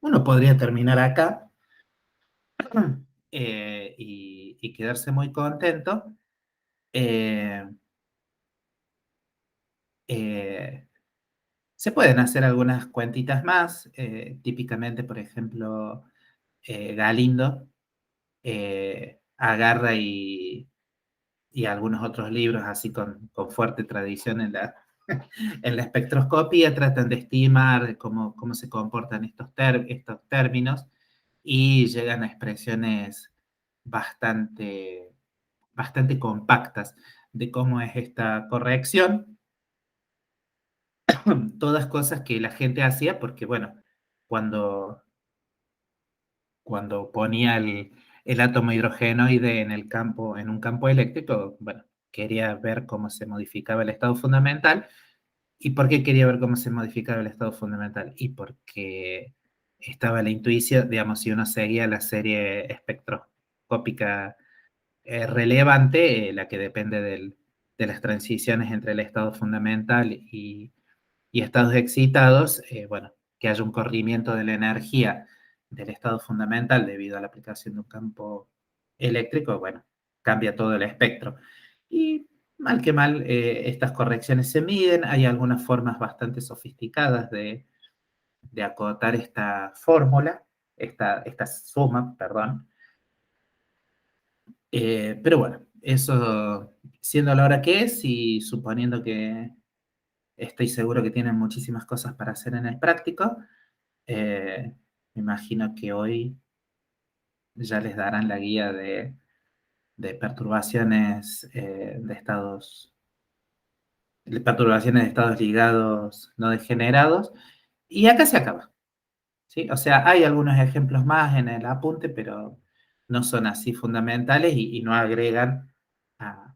Speaker 1: Uno podría terminar acá y quedarse muy contento. Se pueden hacer algunas cuentitas más, típicamente, por ejemplo, Galindo agarra y algunos otros libros así con fuerte tradición en la, en la espectroscopía tratan de estimar cómo se comportan estos términos y llegan a expresiones bastante, bastante compactas de cómo es esta corrección. Todas cosas que la gente hacía porque, bueno, cuando, cuando ponía el átomo hidrogenoide en el campo, en un campo eléctrico, bueno, quería ver cómo se modificaba el estado fundamental. ¿Y por qué quería ver cómo se modificaba el estado fundamental? Y porque estaba la intuición, digamos, si uno seguía la serie espectroscópica relevante, la que depende de las transiciones entre el estado fundamental y estados excitados, bueno, que haya un corrimiento de la energía del estado fundamental debido a la aplicación de un campo eléctrico, bueno, cambia todo el espectro. Y mal que mal, estas correcciones se miden, hay algunas formas bastante sofisticadas de acotar esta fórmula, esta suma, perdón. Pero bueno, eso siendo la hora que es y suponiendo que estoy seguro que tienen muchísimas cosas para hacer en el práctico, me imagino que hoy ya les darán la guía de perturbaciones de estados ligados no degenerados, y acá se acaba, ¿sí? O sea, hay algunos ejemplos más en el apunte, pero no son así fundamentales y a,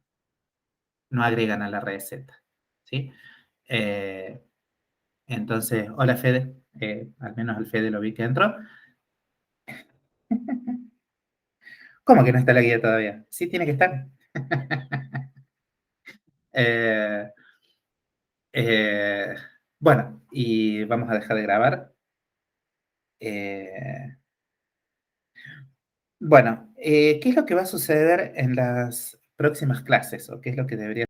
Speaker 1: no agregan a la receta, ¿sí? Eh, entonces, hola Fede, al menos el Fede lo vi que entró. ¿Cómo que no está la guía todavía? Sí, tiene que estar. Eh, eh, bueno, y vamos a dejar de grabar. Eh, bueno, ¿qué es lo que va a suceder en las próximas clases? ¿O qué es lo que debería